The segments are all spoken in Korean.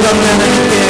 영광을 하나님께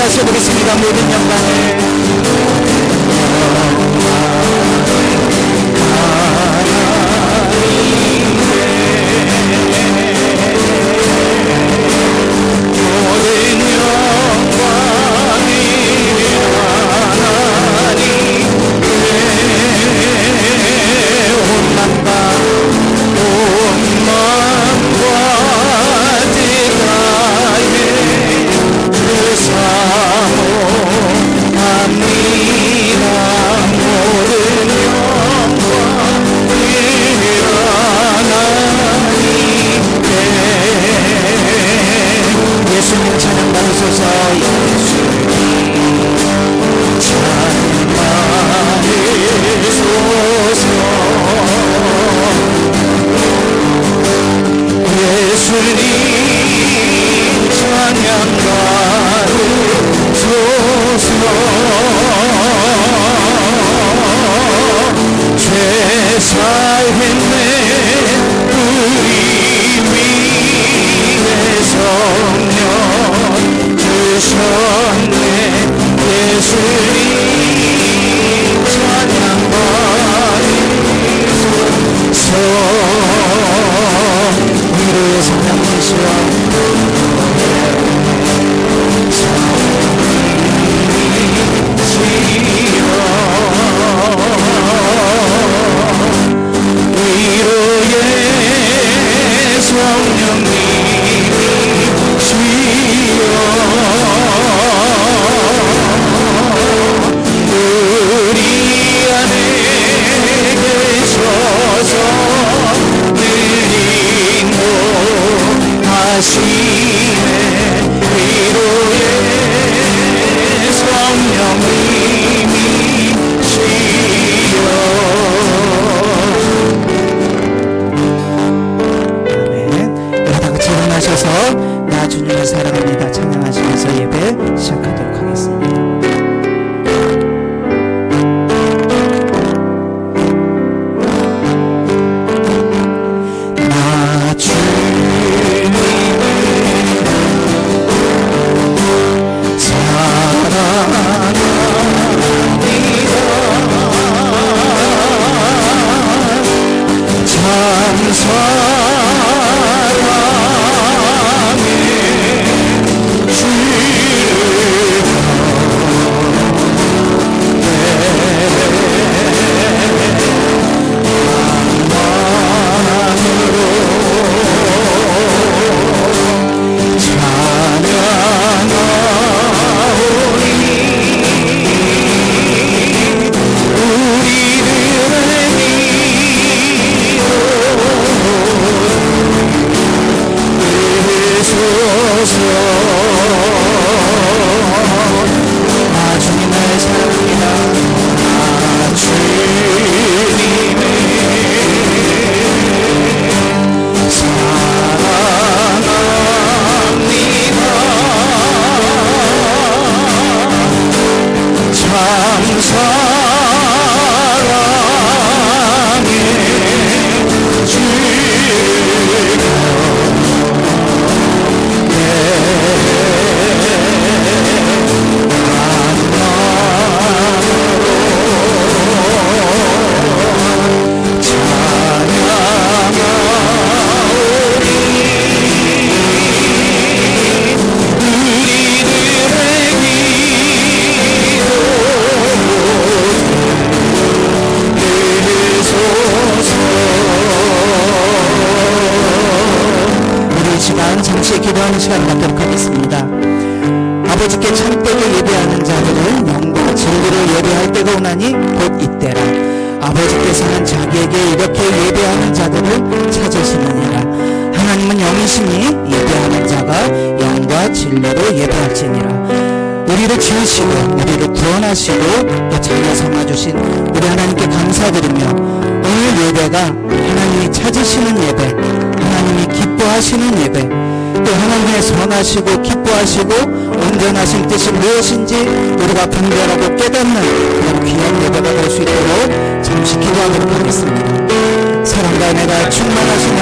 다시 해보겠습니다. 모든 영광을 나 주님을 사랑합니다 찬양하시면서 예배 시작하도록 하겠습니다. 기도하는 시간 갖도록 하겠습니다. 아버지께 참되게 예배하는 자들은 영과 진리로 예배할 때가 오나니 곧 이때라. 아버지께서는 자기에게 이렇게 예배하는 자들을 찾으시느니라. 하나님은 영이시니 예배하는 자가 영과 진리로 예배할지니라. 우리를 지으시고 우리를 구원하시고 또 자녀 삼아주신 우리 하나님께 감사드리며 오늘 예배가 하나님이 찾으시는 예배, 하나님이 기뻐하시는 예배, 또 하나님의 선하시고 기뻐하시고 온전하신 뜻이 무엇인지 우리가 분별하고 깨닫는 그런 귀한 예배가 될 수 있도록 잠시 기도하도록 하겠습니다. 사랑과 은혜가 충만하신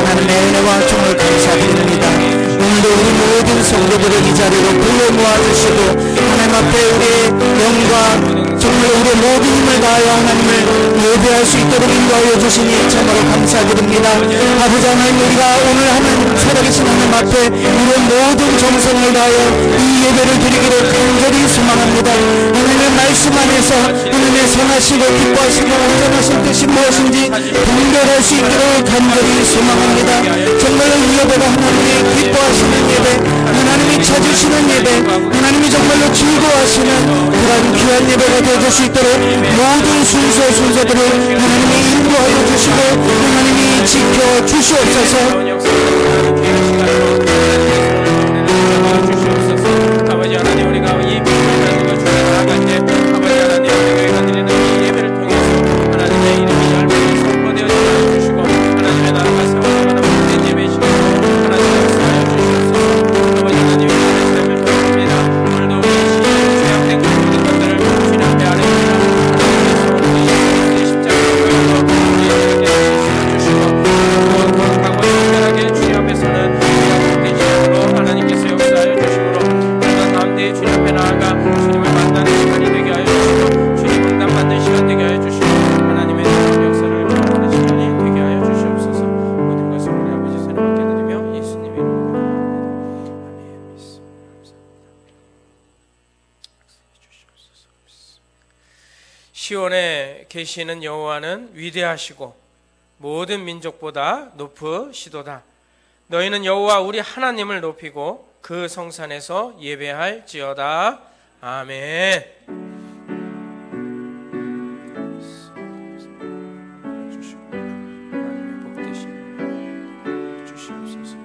하나님의 은혜와 총을 감사드립니다. 오늘도 우리 모든 성도들을 이 자리로 불러 모아주시고 하나님 앞에 우리의 영과 정말 우리의 모든 힘을 다하여 하나님을 예배할 수 있도록 인도하여 주시니 참으로 감사드립니다. 아버지 하나님, 우리가 오늘 하나님 살아계신 하나님 앞에 우리의 모든 정성을 다하여 이 예배를 드리기를 간절히 소망합니다. 하나님의 말씀 안에서 하나님의 선하시고 기뻐하시고 온전하신 뜻이 무엇인지 분별할 수 있도록 간절히 소망합니다. 정말로 이 예배가 하나님이 기뻐하시는 예배, 하나님이 찾으시는 예배, 하나님이 정말로 즐거워하시는 그런 귀한 예배가 되어줄 수 있도록 모든 순서들을 하나님이 인도하여 주시고 하나님이 지켜 주시옵소서. 아버지 하나님, 우리가 이 예배를 나아갈 때 아버지 하나님, 우리가 드리는 이 예배를 통해서 하나님의 이름이 열매로 선포되어져 주시고 하나님의 나라가 세워나가는 모든 예배 시간으로 하나님의 역사하여 주시옵소서. 아버지 하나님, 우리의 삶을 통합니다. 오늘도 우리 시간에 죄악된 모든 것들을 주님 앞에 아뢰옵니다. 하나님께서 십자가로 우리에게 주시고 거룩하고 정결하게 주님 앞에서는 되시므로 하나님께서 역사하여 주시므로 우리가 가운데 주님 앞에 나아가 주님을 만나는 시간이 되게 하여 주시고 주님 응답 받는 시간 되게 하여 주시고 하나님의 놀라운 역사를 경험하는 시간이 되게 하여 주시옵소서. 모든 것을 우리 아버지 손에 맡겨드리며 예수님의 이름으로 아멘. 믿습니다. 시온에 계시는 여호와는 위대하시고 모든 민족보다 높으시도다. 너희는 여호와 우리 하나님을 높이고 그 성산에서 예배할지어다. 아멘. 하나님의 복 되시길 주시옵소서.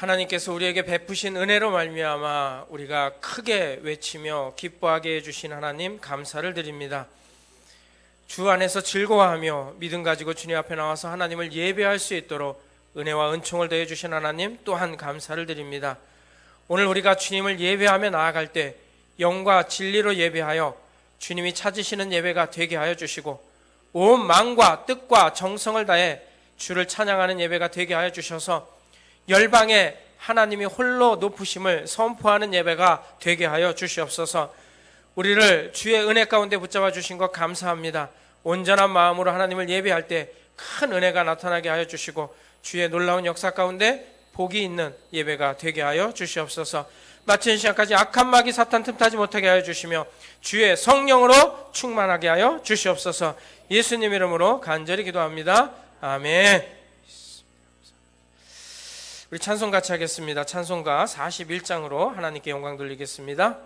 하나님께서 우리에게 베푸신 은혜로 말미암아 우리가 크게 외치며 기뻐하게 해주신 하나님 감사를 드립니다. 주 안에서 즐거워하며 믿음 가지고 주님 앞에 나와서 하나님을 예배할 수 있도록 은혜와 은총을 더해 주신 하나님 또한 감사를 드립니다. 오늘 우리가 주님을 예배하며 나아갈 때 영과 진리로 예배하여 주님이 찾으시는 예배가 되게 하여 주시고 온 마음과 뜻과 정성을 다해 주를 찬양하는 예배가 되게 하여 주셔서 열방에 하나님이 홀로 높으심을 선포하는 예배가 되게 하여 주시옵소서. 우리를 주의 은혜 가운데 붙잡아 주신 것 감사합니다. 온전한 마음으로 하나님을 예배할 때 큰 은혜가 나타나게 하여 주시고 주의 놀라운 역사 가운데 복이 있는 예배가 되게 하여 주시옵소서. 마치는 시간까지 악한 마귀 사탄 틈타지 못하게 하여 주시며 주의 성령으로 충만하게 하여 주시옵소서. 예수님 이름으로 간절히 기도합니다. 아멘. 우리 찬송 같이 하겠습니다. 찬송가 41장으로 하나님께 영광 돌리겠습니다.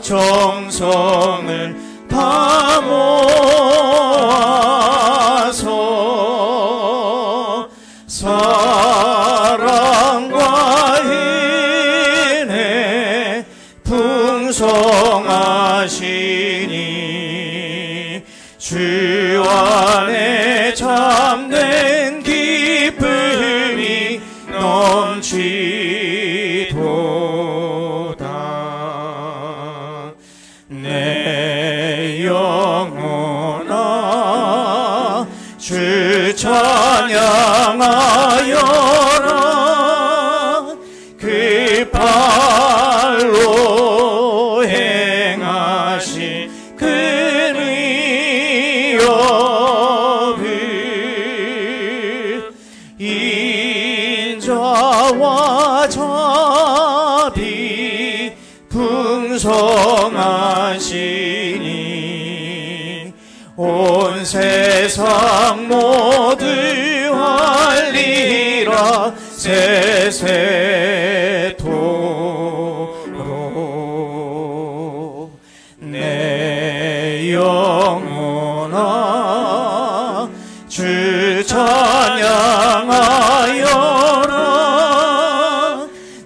정성을 다 모아서 사랑과 인애 풍성하시니 주 안에 참된 기쁨이 넘치도다. 내 영혼아 주 찬양하여라. 그 발로 행하신 그 위협을 인자와 자비 풍성하시니 온 세상 모두 알리라. 세세토록 내 영혼아 주 찬양하여라.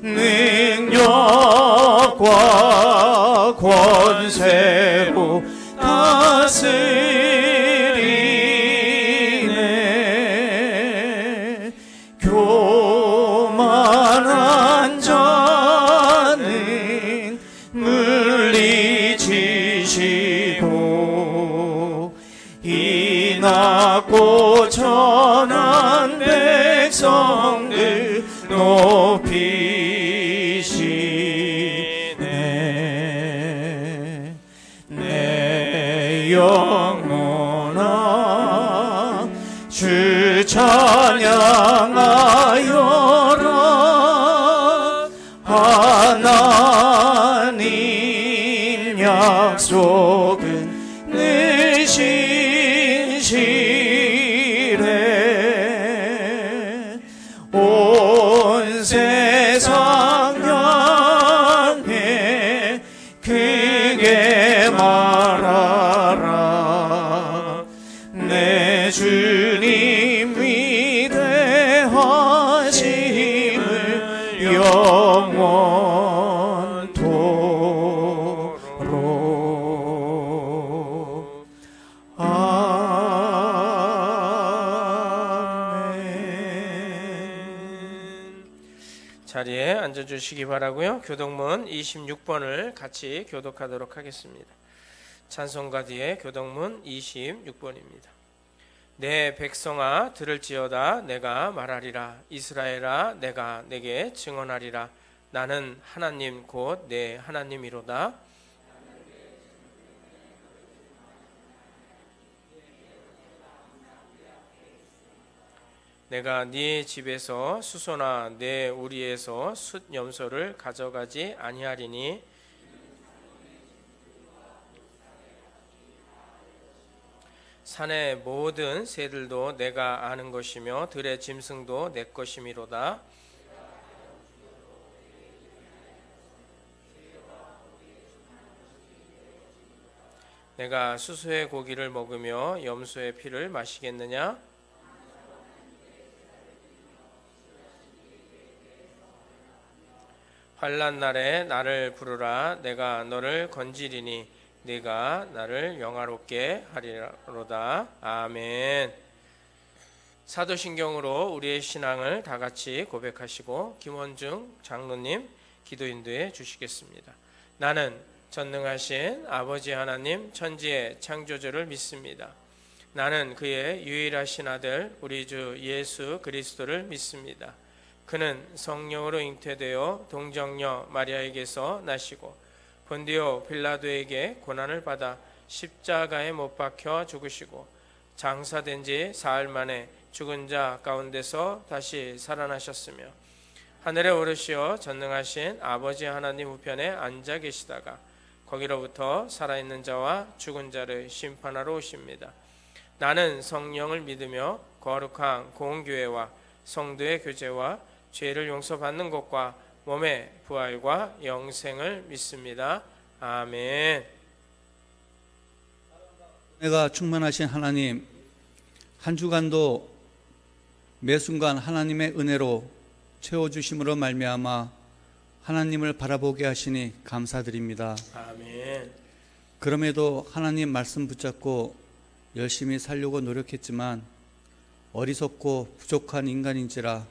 능력과 권세로 다스리네. 교만한 자는 물리치시고 이 낮고 천한 백성들 높이시네. 내 영혼아 주 찬양하여라. 하나님 약속은 늘 신실해. 온 세상 향해 크게 말하라. 내 주님 위대하심을 영원토록. 아멘. 자리에 앉아주시기 바라고요. 교독문 26번을 같이 교독하도록 하겠습니다. 찬송가 뒤에 교독문 26번입니다. 내 백성아 들을지어다 내가 말하리라. 이스라엘아 내가 내게 증언하리라. 나는 하나님 곧 내 하나님이로다. 내가 네 집에서 수소나 내 우리에서 숫 염소를 가져가지 아니하리니 산의 모든 새들도 내가 아는 것이며 들의 짐승도 내 것이미로다. 내가 수소의 고기를 먹으며 염소의 피를 마시겠느냐? 환난 날에 나를 부르라. 내가 너를 건지리니 네가 나를 영화롭게 하리로다. 아멘. 사도신경으로 우리의 신앙을 다 같이 고백하시고 김원중 장로님 기도 인도해 주시겠습니다. 나는 전능하신 아버지 하나님 천지의 창조주를 믿습니다. 나는 그의 유일하신 아들 우리 주 예수 그리스도를 믿습니다. 그는 성령으로 잉태되어 동정녀 마리아에게서 나시고 본디오 빌라도에게 고난을 받아 십자가에 못 박혀 죽으시고 장사된 지 사흘 만에 죽은 자 가운데서 다시 살아나셨으며 하늘에 오르시어 전능하신 아버지 하나님 우편에 앉아 계시다가 거기로부터 살아있는 자와 죽은 자를 심판하러 오십니다. 나는 성령을 믿으며 거룩한 공교회와 성도의 교제와 죄를 용서받는 것과 몸의 부활과 영생을 믿습니다. 아멘. 은혜가 충만하신 하나님, 한 주간도 매 순간 하나님의 은혜로 채워주심으로 말미암아 하나님을 바라보게 하시니 감사드립니다. 아멘. 그럼에도 하나님 말씀 붙잡고 열심히 살려고 노력했지만 어리석고 부족한 인간인지라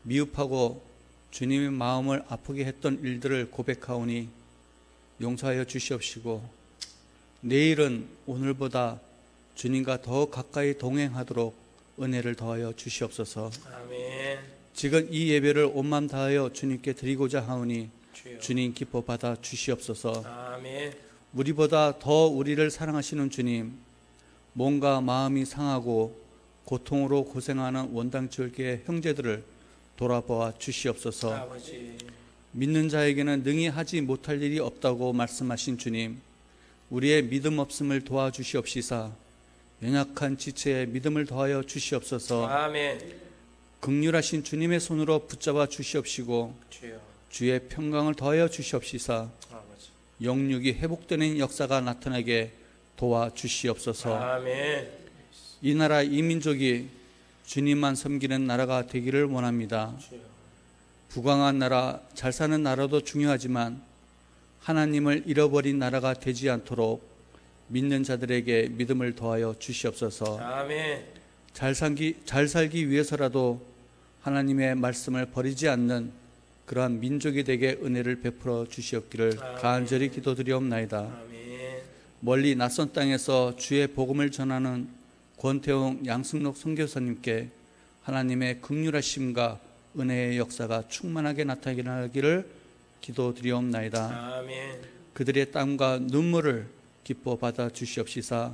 미흡하고 주님의 마음을 아프게 했던 일들을 고백하오니 용서하여 주시옵시고 내일은 오늘보다 주님과 더 가까이 동행하도록 은혜를 더하여 주시옵소서. 아멘. 지금 이 예배를 온 마음 다하여 주님께 드리고자 하오니 주여. 주님 기뻐 받아 주시옵소서. 아멘. 우리보다 더 우리를 사랑하시는 주님, 몸과 마음이 상하고 고통으로 고생하는 원당절개의 형제들을 돌아보아 주시옵소서. 아버지. 믿는 자에게는 능히 하지 못할 일이 없다고 말씀하신 주님, 우리의 믿음 없음을 도와주시옵시사 연약한 지체에 믿음을 더하여 주시옵소서. 아멘. 긍휼하신 주님의 손으로 붙잡아 주시옵시고 주여. 주의 평강을 더하여 주시옵시사 아버지. 영육이 회복되는 역사가 나타나게 도와주시옵소서. 아멘. 이 나라 이 민족이 주님만 섬기는 나라가 되기를 원합니다. 주여. 부강한 나라, 잘 사는 나라도 중요하지만 하나님을 잃어버린 나라가 되지 않도록 믿는 자들에게 믿음을 더하여 주시옵소서. 아멘. 잘 살기 위해서라도 하나님의 말씀을 버리지 않는 그러한 민족이 되게 은혜를 베풀어 주시옵기를 아멘. 간절히 기도드리옵나이다. 아멘. 멀리 낯선 땅에서 주의 복음을 전하는 권태웅 양승록 선교사님께 하나님의 긍휼하심과 은혜의 역사가 충만하게 나타나기를 기도드리옵나이다. 아멘. 그들의 땀과 눈물을 기뻐 받아 주시옵시사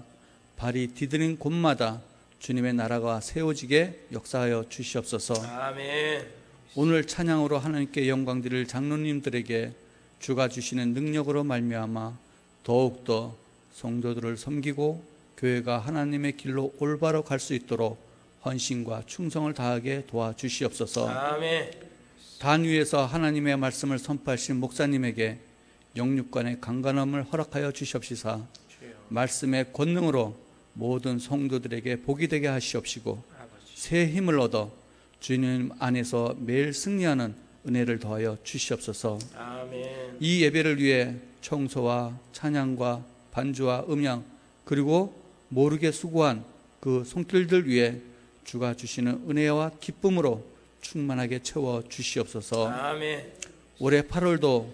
발이 디디는 곳마다 주님의 나라가 세워지게 역사하여 주시옵소서. 아멘. 오늘 찬양으로 하나님께 영광 드릴 장로님들에게 주가 주시는 능력으로 말미암아 더욱더 성도들을 섬기고 교회가 하나님의 길로 올바로 갈 수 있도록 헌신과 충성을 다하게 도와주시옵소서. 아멘. 단 위에서 하나님의 말씀을 선포하신 목사님에게 영육간의 강건함을 허락하여 주시옵시사 주여. 말씀의 권능으로 모든 성도들에게 복이 되게 하시옵시고 아버지. 새 힘을 얻어 주님 안에서 매일 승리하는 은혜를 더하여 주시옵소서. 아멘. 이 예배를 위해 청소와 찬양과 반주와 음향 그리고 모르게 수고한 그 손길들 위해 주가 주시는 은혜와 기쁨으로 충만하게 채워 주시옵소서. 아멘. 올해 8월도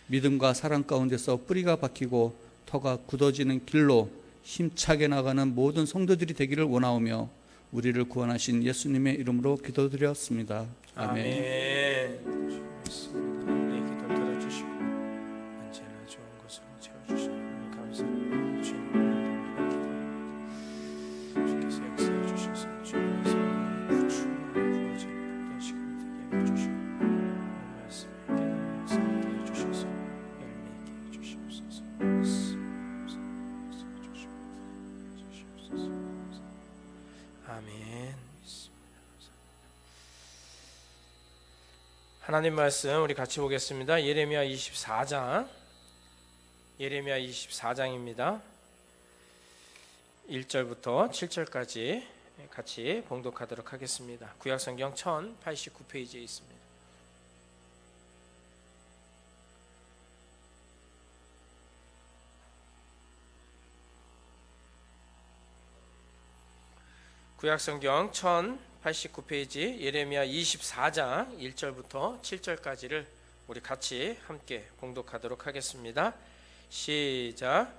믿음과 사랑 가운데서 뿌리가 박히고 터가 굳어지는 길로 힘차게 나가는 모든 성도들이 되기를 원하오며 우리를 구원하신 예수님의 이름으로 기도드렸습니다. 아멘. 아멘. 주였습니다. 우리 기도 들어주시고 언제나 좋은 것으로 채워주시니 감사합니다. 주께서 역사해 주셔서 주님께서 충만히 부어지는 복된 시간이 되게 해주시고 말씀에 깨달은 역사하게 해주셔서 열매 있게 해주시옵소서. 주시옵소서. 하나님 말씀 우리 같이 보겠습니다. 예레미야 24장, 예레미야 24장입니다. 1절부터 7절까지 같이 봉독하도록 하겠습니다. 구약성경 1089페이지에 있습니다. 구약성경 1089페이지 예레미야 24장 1절부터 7절까지를 우리 같이 함께 봉독하도록 하겠습니다. 시작.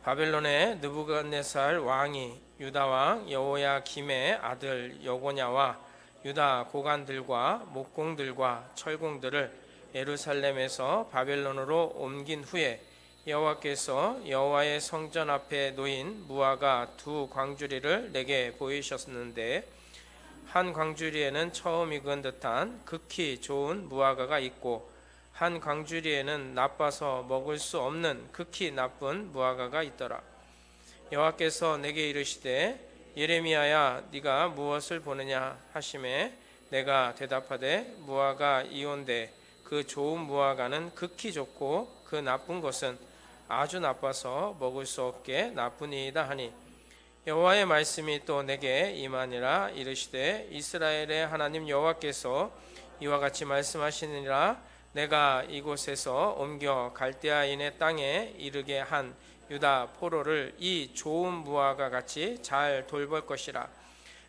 바벨론의 느부갓네살 왕이 유다 왕 여호야김의 아들 여고냐와 유다 고관들과 목공들과 철공들을 예루살렘에서 바벨론으로 옮긴 후에 여호와께서 여호와의 성전 앞에 놓인 무화과 두 광주리를 내게 보이셨는데 한 광주리에는 처음 익은 듯한 극히 좋은 무화과가 있고 한 광주리에는 나빠서 먹을 수 없는 극히 나쁜 무화과가 있더라. 여호와께서 내게 이르시되 예레미야야 네가 무엇을 보느냐 하시매 내가 대답하되 무화과 이온데 그 좋은 무화과는 극히 좋고 그 나쁜 것은 아주 나빠서 먹을 수 없게 나쁘니이다 하니 여호와의 말씀이 또 내게 임하니라. 이르시되 이스라엘의 하나님 여호와께서 이와 같이 말씀하시니라. 내가 이곳에서 옮겨 갈대아인의 땅에 이르게 한 유다 포로를 이 좋은 무화과 같이 잘 돌볼 것이라.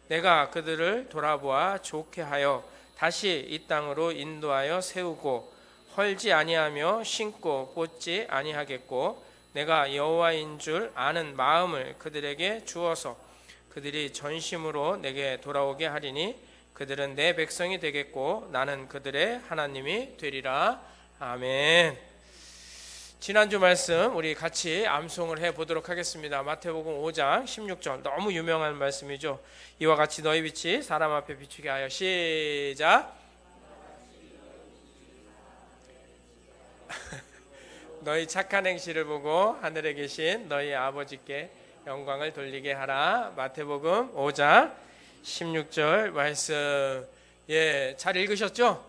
내가 그들을 돌아보아 좋게 하여 다시 이 땅으로 인도하여 세우고 헐지 아니하며 심고 뽑지 아니하겠고 내가 여호와인 줄 아는 마음을 그들에게 주어서 그들이 전심으로 내게 돌아오게 하리니 그들은 내 백성이 되겠고 나는 그들의 하나님이 되리라. 아멘. 지난주 말씀 우리 같이 암송을 해보도록 하겠습니다. 마태복음 5장 16절 너무 유명한 말씀이죠. 이와 같이 너희 빛이 사람 앞에 비추게 하여. 시작. 너희 착한 행실을 보고 하늘에 계신 너희 아버지께 영광을 돌리게 하라. 마태복음 5장 16절 말씀. 예, 잘 읽으셨죠?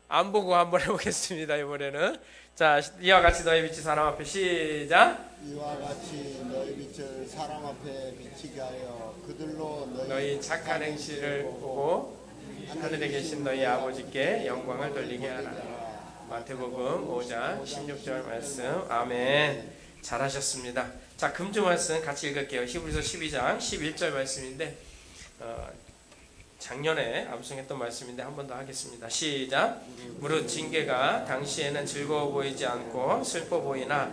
안 보고 한번 해보겠습니다. 이번에는 자, 이와 같이 너희 빛이 사람 앞에. 시작. 이와 같이 너희 빛을 사람 앞에 비치게 하여 그들로 너희 착한 행실을 보고 하늘에 계신 너희 아버지께 영광을 돌리게 하라. 마태복음 5장 16절 말씀. 아멘. 잘하셨습니다. 자, 금주 말씀 같이 읽을게요. 히브리서 12장 11절 말씀인데 작년에 암송했던 말씀인데 한 번 더 하겠습니다. 시작. 무릇 징계가 당시에는 즐거워 보이지 않고 슬퍼 보이나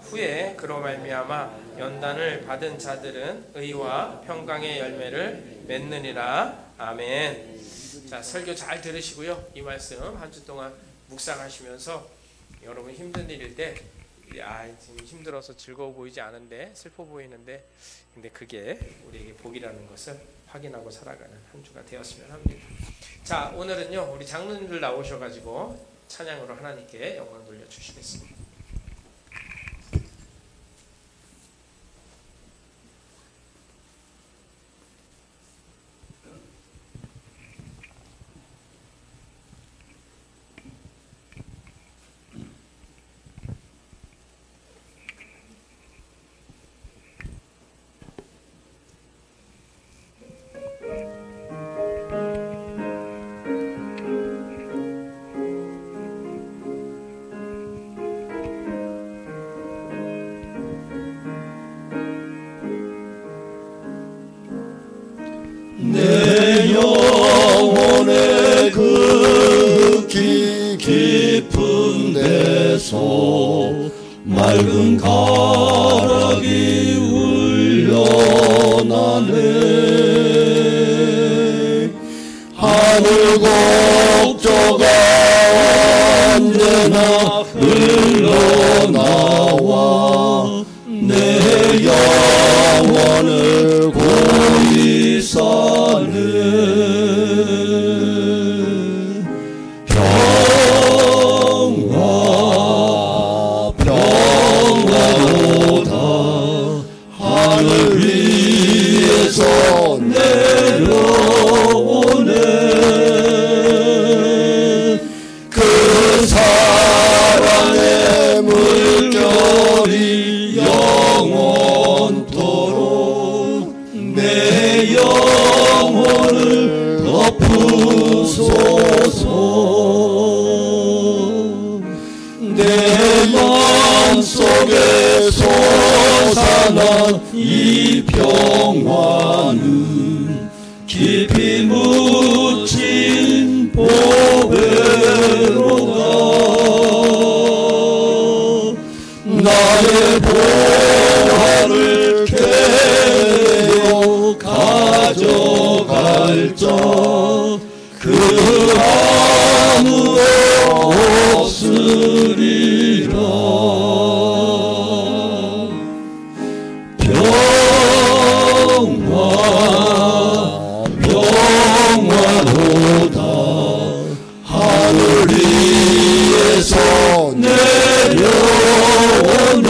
후에 그로 말미암아 연단을 받은 자들은 의와 평강의 열매를 맺느니라. 아멘. 자, 설교 잘 들으시고요. 이 말씀 한 주 동안 묵상하시면서 여러분 힘든 일일 때 지금 힘들어서 즐거워 보이지 않은데 슬퍼 보이는데 근데 그게 우리에게 복이라는 것을 확인하고 살아가는 한 주가 되었으면 합니다. 자, 오늘은요 우리 장로님들 나오셔가지고 찬양으로 하나님께 영광 돌려주시겠습니다. 내 영혼의 극히 깊은 데서 맑은 가락이 울려나네. 하늘 곡조가 언제나 흘러나와 내 영혼을 고이 사네. 평화로다. 하늘 위에서 내려오네. 만한 이 평화는 깊이 묻힌 보배로다. 나의 보화를 캐어 가져갈 자 그 아무 없으리라. 평화로다. 하늘 위에서 내려오네.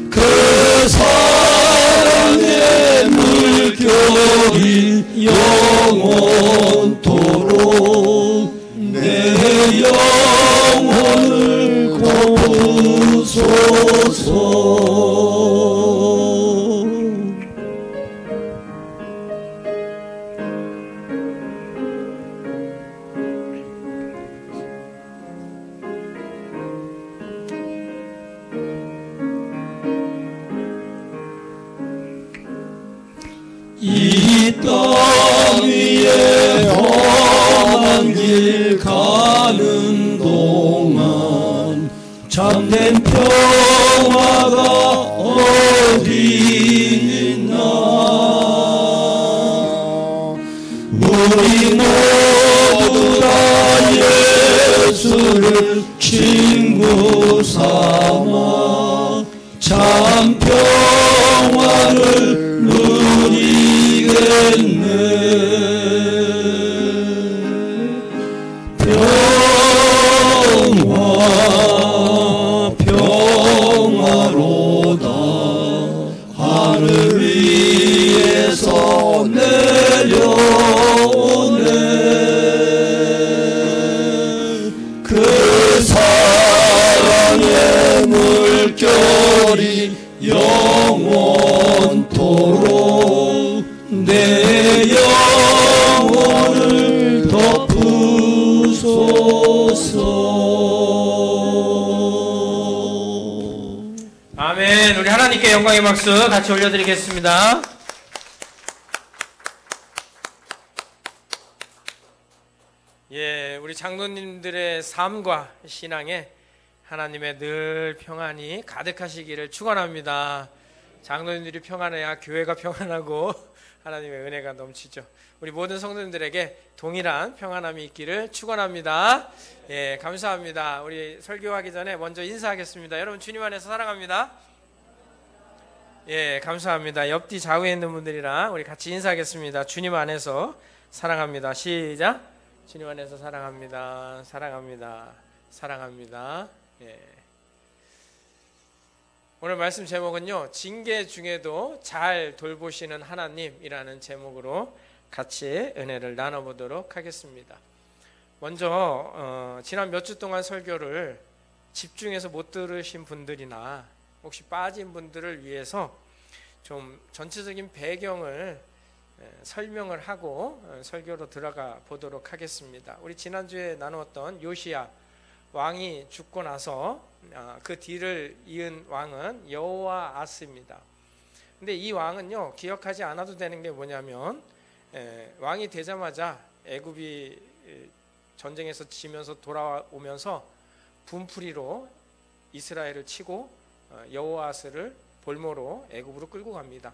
그 사랑의 물결이 영원토록 내 영혼을 덮으소서. 이 땅 위에 험한 길 가는 동안 참된 평화가 어디 있나. 우리 모두 다 예수를 친구 삼아 참 평화를 누리겠네. 평화로다. 하늘 위에서 내려오네. 그 사랑의 물결이 영원토록 내 영혼을 덮으소서. 아멘. 우리 하나님께 영광의 박수 같이 올려드리겠습니다. 예, 우리 장로님들의 삶과 신앙에 하나님의 늘 평안이 가득하시기를 축원합니다. 장로님들이 평안해야 교회가 평안하고 하나님의 은혜가 넘치죠. 우리 모든 성도님들에게 동일한 평안함이 있기를 축원합니다. 예, 감사합니다. 우리 설교하기 전에 먼저 인사하겠습니다. 여러분 주님 안에서 사랑합니다. 예, 감사합니다. 옆뒤 좌우에 있는 분들이랑 우리 같이 인사하겠습니다. 주님 안에서 사랑합니다. 시작. 주님 안에서 사랑합니다. 사랑합니다. 사랑합니다. 예. 오늘 말씀 제목은요, 징계 중에도 잘 돌보시는 하나님이라는 제목으로 같이 은혜를 나눠보도록 하겠습니다. 먼저 지난 몇 주 동안 설교를 집중해서 못 들으신 분들이나 혹시 빠진 분들을 위해서 좀 전체적인 배경을 설명을 하고 설교로 들어가 보도록 하겠습니다. 우리 지난주에 나누었던 요시야 왕이 죽고 나서 그 뒤를 이은 왕은 여호와아스입니다. 근데 이 왕은요, 기억하지 않아도 되는 게 뭐냐면 왕이 되자마자 애굽이 전쟁에서 지면서 돌아오면서 분풀이로 이스라엘을 치고 여호아스를 볼모로 애굽으로 끌고 갑니다.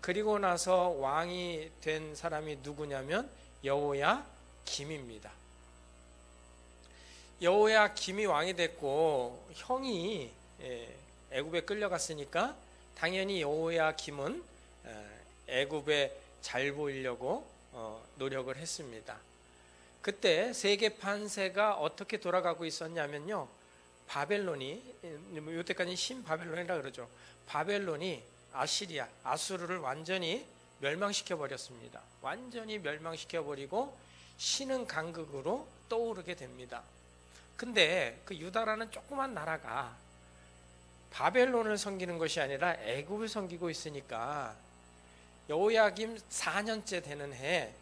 그리고 나서 왕이 된 사람이 누구냐면 여호야김입니다. 여호야김이 왕이 됐고 형이 애굽에 끌려갔으니까 당연히 여호야김은 애굽에 잘 보이려고 노력을 했습니다. 그때 세계 판세가 어떻게 돌아가고 있었냐면요, 바벨론이, 이때까지 신바벨론이라 그러죠. 바벨론이 아시리아, 아수르를 완전히 멸망시켜 버렸습니다. 완전히 멸망시켜 버리고 신흥 강국으로 떠오르게 됩니다. 근데 그 유다라는 조그만 나라가 바벨론을 섬기는 것이 아니라 애굽을 섬기고 있으니까 여호야김 4년째 되는 해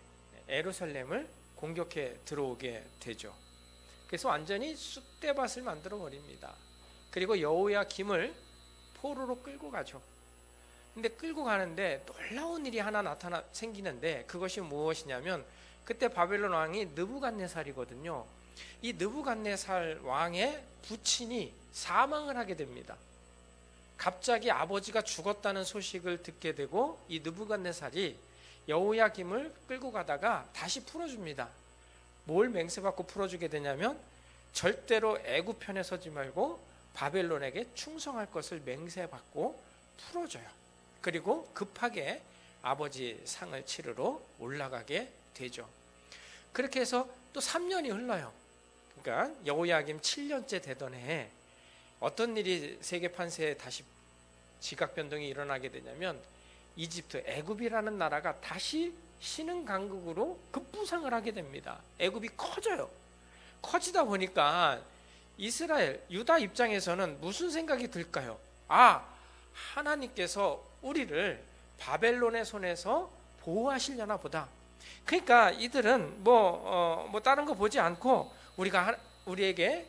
예루살렘을 공격해 들어오게 되죠. 그래서 완전히 쑥대밭을 만들어 버립니다. 그리고 여호야김을 포로로 끌고 가죠. 근데 끌고 가는데 놀라운 일이 하나 생기는데, 그것이 무엇이냐면 그때 바벨론 왕이 느부갓네살이거든요. 이 느부갓네살 왕의 부친이 사망을 하게 됩니다. 갑자기 아버지가 죽었다는 소식을 듣게 되고 이 느부갓네살이 여호야김을 끌고 가다가 다시 풀어줍니다. 뭘 맹세받고 풀어주게 되냐면 절대로 애굽 편에 서지 말고 바벨론에게 충성할 것을 맹세받고 풀어줘요. 그리고 급하게 아버지 상을 치르러 올라가게 되죠. 그렇게 해서 또 3년이 흘러요. 그러니까 여호야김 7년째 되던 해에 어떤 일이 세계 판세에 다시 지각 변동이 일어나게 되냐면, 이집트, 애굽이라는 나라가 다시 신흥 강국으로 급부상을 하게 됩니다. 애굽이 커져요. 커지다 보니까 이스라엘, 유다 입장에서는 무슨 생각이 들까요? 아, 하나님께서 우리를 바벨론의 손에서 보호하시려나 보다. 그러니까 이들은 뭐 다른 거 보지 않고 우리에게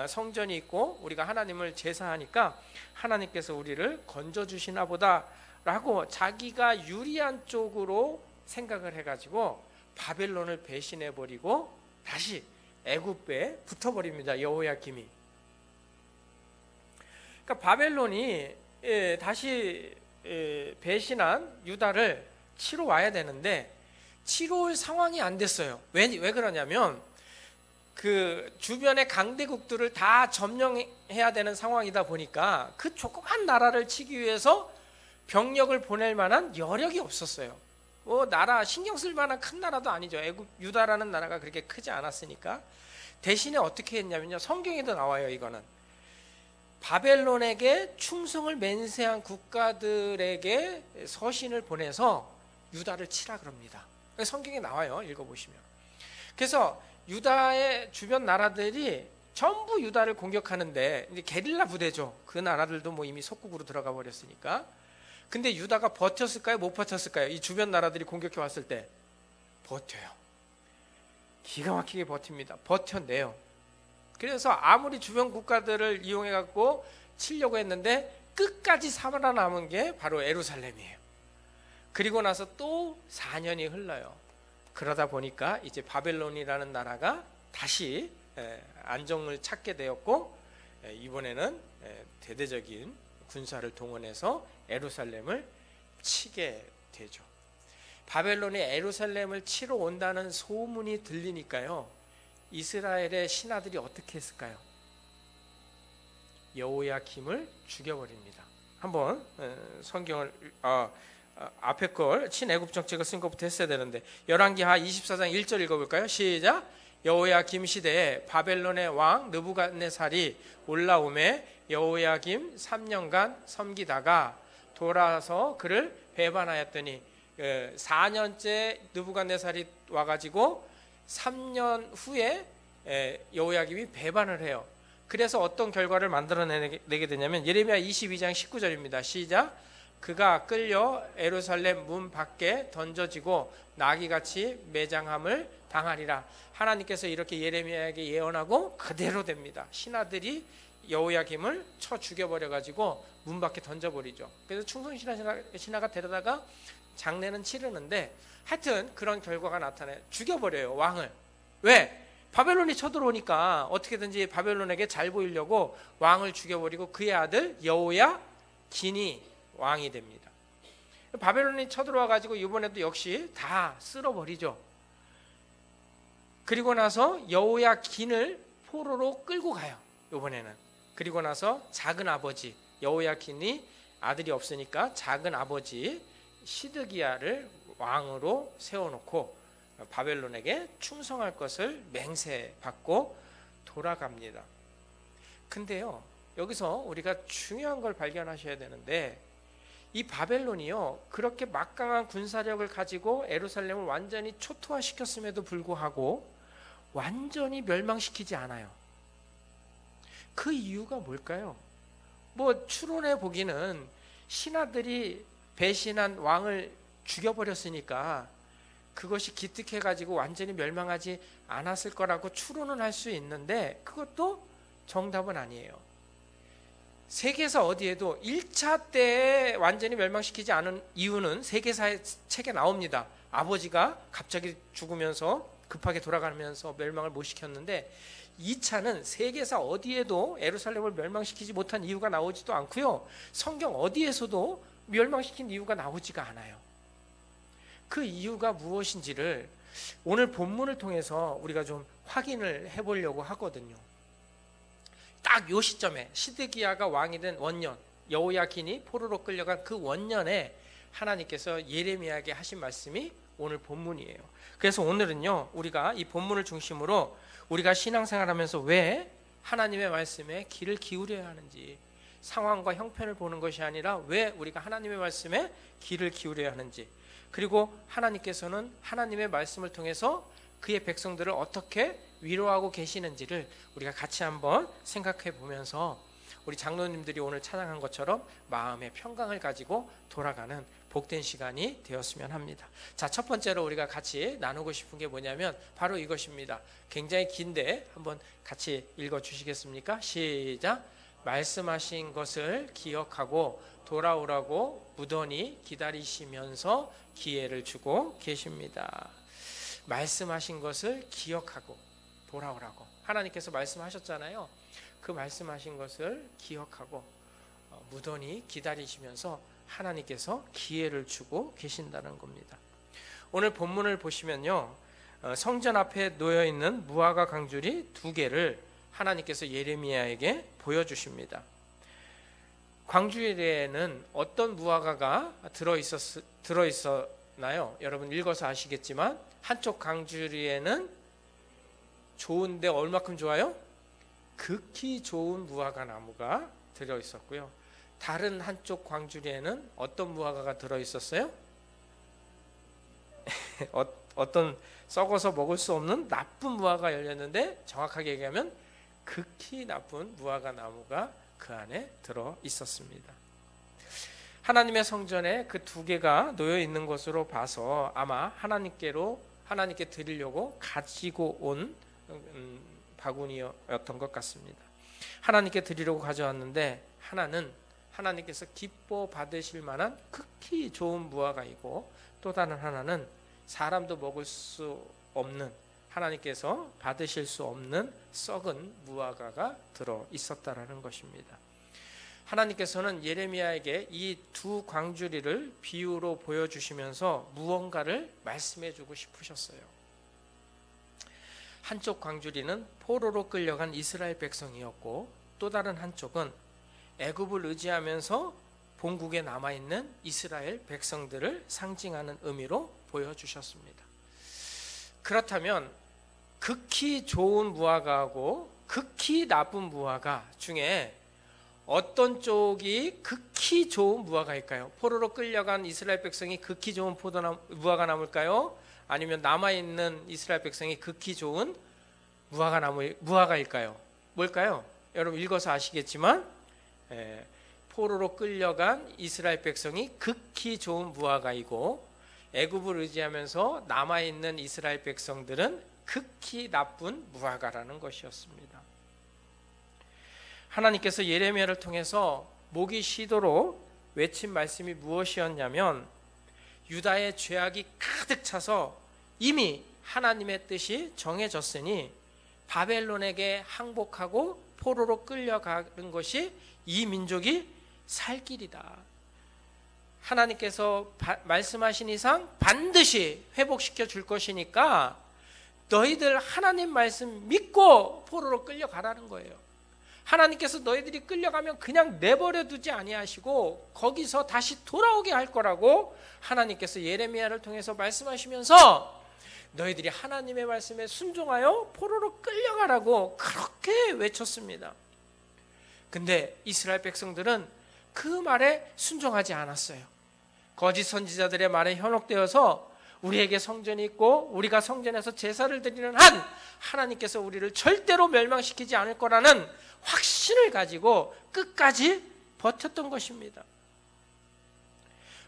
성전이 있고 우리가 하나님을 제사하니까 하나님께서 우리를 건져주시나 보다라고 자기가 유리한 쪽으로 생각을 해가지고 바벨론을 배신해버리고 다시 애굽에 붙어버립니다. 여호야김이. 그러니까 바벨론이 다시 배신한 유다를 치러 와야 되는데 치러 올 상황이 안 됐어요. 왜 그러냐면 그 주변의 강대국들을 다 점령해야 되는 상황이다 보니까 그 조그만 나라를 치기 위해서 병력을 보낼 만한 여력이 없었어요. 나라 신경 쓸 만한 큰 나라도 아니죠. 애굽, 유다라는 나라가 그렇게 크지 않았으니까. 대신에 어떻게 했냐면요, 성경에도 나와요. 이거는 바벨론에게 충성을 맹세한 국가들에게 서신을 보내서 유다를 치라 그럽니다. 성경에 나와요. 읽어보시면. 그래서 유다의 주변 나라들이 전부 유다를 공격하는데 이제 게릴라 부대죠. 그 나라들도 뭐 이미 속국으로 들어가 버렸으니까. 근데 유다가 버텼을까요? 못 버텼을까요? 이 주변 나라들이 공격해 왔을 때 버텨요. 기가 막히게 버팁니다. 버텨내요. 그래서 아무리 주변 국가들을 이용해 갖고 치려고 했는데 끝까지 살아남은 게 바로 예루살렘이에요. 그리고 나서 또 4년이 흘러요. 그러다 보니까 이제 바벨론이라는 나라가 다시 안정을 찾게 되었고, 이번에는 대대적인 군사를 동원해서 예루살렘을 치게 되죠. 바벨론이 예루살렘을 치러 온다는 소문이 들리니까요, 이스라엘의 신하들이 어떻게 했을까요? 여호야김을 죽여버립니다. 한번 성경을 앞에 걸 친애굽 정책을 쓴 것부터 했어야 되는데, 열왕기하 24장 1절 읽어볼까요? 시작. 여호야김 시대에 바벨론의 왕 느부갓네살이 올라오매 여호야김 3년간 섬기다가 돌아서 그를 배반하였더니, 4년째 느부갓네살이 와가지고 3년 후에 여호야김이 배반을 해요. 그래서 어떤 결과를 만들어내게 되냐면 예레미야 22장 19절입니다. 시작. 그가 끌려 예루살렘 문 밖에 던져지고 나귀같이 매장함을 당하리라. 하나님께서 이렇게 예레미야에게 예언하고 그대로 됩니다. 신하들이 여호야김을 쳐 죽여버려가지고 문 밖에 던져버리죠. 그래서 충성신하가 데려다가 장례는 치르는데, 하여튼 그런 결과가 나타나요. 죽여버려요, 왕을. 왜? 바벨론이 쳐들어오니까 어떻게든지 바벨론에게 잘 보이려고 왕을 죽여버리고 그의 아들 여호야긴이 왕이 됩니다. 바벨론이 쳐들어와가지고 이번에도 역시 다 쓸어버리죠. 그리고 나서 여호야긴을 포로로 끌고 가요, 이번에는. 그리고 나서 작은 아버지 여호야긴이 아들이 없으니까 작은 아버지 시드기야를 왕으로 세워놓고 바벨론에게 충성할 것을 맹세받고 돌아갑니다. 근데요, 여기서 우리가 중요한 걸 발견하셔야 되는데, 이 바벨론이요, 그렇게 막강한 군사력을 가지고 예루살렘을 완전히 초토화시켰음에도 불구하고 완전히 멸망시키지 않아요. 그 이유가 뭘까요? 추론해 보기는 신하들이 배신한 왕을 죽여버렸으니까 그것이 기특해가지고 완전히 멸망하지 않았을 거라고 추론은 할 수 있는데, 그것도 정답은 아니에요. 세계사 어디에도 1차 때에 완전히 멸망시키지 않은 이유는 세계사의 책에 나옵니다. 아버지가 갑자기 죽으면서 급하게 돌아가면서 멸망을 못 시켰는데 2차는 세계사 어디에도 예루살렘을 멸망시키지 못한 이유가 나오지도 않고요. 성경 어디에서도 멸망시킨 이유가 나오지가 않아요. 그 이유가 무엇인지를 오늘 본문을 통해서 우리가 좀 확인을 해보려고 하거든요. 딱 요 시점에 시드기야가 왕이 된 원년, 여호야긴이 포로로 끌려간 그 원년에 하나님께서 예레미야에게 하신 말씀이 오늘 본문이에요. 그래서 오늘은요, 우리가 이 본문을 중심으로 우리가 신앙생활하면서 왜 하나님의 말씀에 귀를 기울여야 하는지, 상황과 형편을 보는 것이 아니라 왜 우리가 하나님의 말씀에 귀를 기울여야 하는지, 그리고 하나님께서는 하나님의 말씀을 통해서 그의 백성들을 어떻게 위로하고 계시는지를 우리가 같이 한번 생각해 보면서 우리 장로님들이 오늘 찬양한 것처럼 마음의 평강을 가지고 돌아가는 복된 시간이 되었으면 합니다. 자, 첫 번째로 우리가 같이 나누고 싶은 게 뭐냐면 바로 이것입니다. 굉장히 긴데 한번 같이 읽어 주시겠습니까? 시작. 말씀하신 것을 기억하고 돌아오라고 무던히 기다리시면서 기회를 주고 계십니다. 말씀하신 것을 기억하고 돌아오라고 하나님께서 말씀하셨잖아요. 그 말씀하신 것을 기억하고 무던히 기다리시면서 하나님께서 기회를 주고 계신다는 겁니다. 오늘 본문을 보시면요, 성전 앞에 놓여있는 무화과 강줄이 2개를 하나님께서 예레미야에게 보여주십니다. 광주리에는 어떤 무화과가 들어있었나요? 여러분 읽어서 아시겠지만 한쪽 광주리에는 좋은데 얼마큼 좋아요? 극히 좋은 무화과 나무가 들어있었고요. 다른 한쪽 광주리에는 어떤 무화과가 들어있었어요? 어떤 썩어서 먹을 수 없는 나쁜 무화과가 열렸는데 정확하게 얘기하면 극히 나쁜 무화과 나무가 그 안에 들어 있었습니다. 하나님의 성전에 그 2개가 놓여 있는 것으로 봐서 아마 하나님께 드리려고 가지고 온 바구니였던 것 같습니다. 하나님께 드리려고 가져왔는데 하나는 하나님께서 기뻐 받으실 만한 극히 좋은 무화과이고, 또 다른 하나는 사람도 먹을 수 없는, 하나님께서 받으실 수 없는 썩은 무화과가 들어 있었다라는 것입니다. 하나님께서는 예레미야에게 이 2 광주리를 비유로 보여주시면서 무언가를 말씀해주고 싶으셨어요. 한쪽 광주리는 포로로 끌려간 이스라엘 백성이었고, 또 다른 한쪽은 애굽을 의지하면서 본국에 남아있는 이스라엘 백성들을 상징하는 의미로 보여주셨습니다. 그렇다면 극히 좋은 무화과하고 극히 나쁜 무화과 중에 어떤 쪽이 극히 좋은 무화과일까요? 포로로 끌려간 이스라엘 백성이 극히 좋은 무화과 나무일까요? 아니면 남아있는 이스라엘 백성이 극히 좋은 무화과일까요? 뭘까요? 여러분 읽어서 아시겠지만 포로로 끌려간 이스라엘 백성이 극히 좋은 무화과이고, 애굽을 의지하면서 남아있는 이스라엘 백성들은 극히 나쁜 무화과라는 것이었습니다. 하나님께서 예레미야를 통해서 목이 쉬도록 외친 말씀이 무엇이었냐면, 유다의 죄악이 가득 차서 이미 하나님의 뜻이 정해졌으니 바벨론에게 항복하고 포로로 끌려가는 것이 이 민족이 살 길이다. 하나님께서 말씀하신 이상 반드시 회복시켜 줄 것이니까 너희들 하나님 말씀 믿고 포로로 끌려가라는 거예요. 하나님께서 너희들이 끌려가면 그냥 내버려 두지 아니하시고 거기서 다시 돌아오게 할 거라고 하나님께서 예레미야를 통해서 말씀하시면서 너희들이 하나님의 말씀에 순종하여 포로로 끌려가라고 그렇게 외쳤습니다. 근데 이스라엘 백성들은 그 말에 순종하지 않았어요. 거짓 선지자들의 말에 현혹되어서 우리에게 성전이 있고 우리가 성전에서 제사를 드리는 한 하나님께서 우리를 절대로 멸망시키지 않을 거라는 확신을 가지고 끝까지 버텼던 것입니다.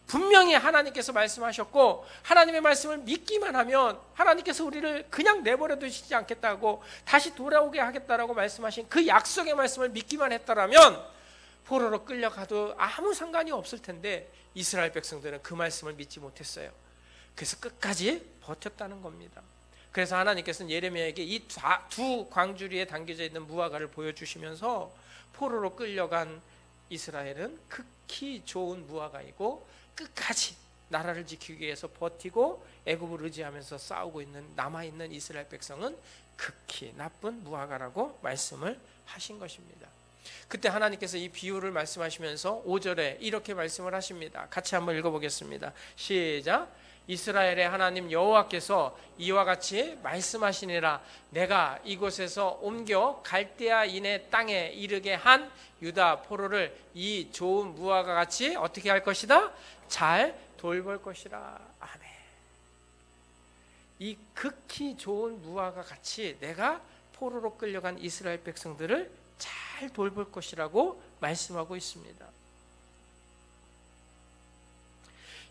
분명히 하나님께서 말씀하셨고 하나님의 말씀을 믿기만 하면 하나님께서 우리를 그냥 내버려 두시지 않겠다고 다시 돌아오게 하겠다라고 말씀하신 그 약속의 말씀을 믿기만 했더라면 포로로 끌려가도 아무 상관이 없을 텐데 이스라엘 백성들은 그 말씀을 믿지 못했어요. 그래서 끝까지 버텼다는 겁니다. 그래서 하나님께서는 예레미야에게 이 두 광주리에 담겨져 있는 무화과를 보여주시면서 포로로 끌려간 이스라엘은 극히 좋은 무화과이고 끝까지 나라를 지키기 위해서 버티고 애굽을 의지하면서 싸우고 있는 남아있는 이스라엘 백성은 극히 나쁜 무화과라고 말씀을 하신 것입니다. 그때 하나님께서 이 비유를 말씀하시면서 5절에 이렇게 말씀을 하십니다. 같이 한번 읽어보겠습니다. 시작. 이스라엘의 하나님 여호와께서 이와 같이 말씀하시니라. 내가 이곳에서 옮겨 갈대아인의 땅에 이르게 한 유다 포로를 이 좋은 무화과 같이 어떻게 할 것이다? 잘 돌볼 것이라. 아멘. 이 극히 좋은 무화과 같이 내가 포로로 끌려간 이스라엘 백성들을 잘 돌볼 것이라고 말씀하고 있습니다.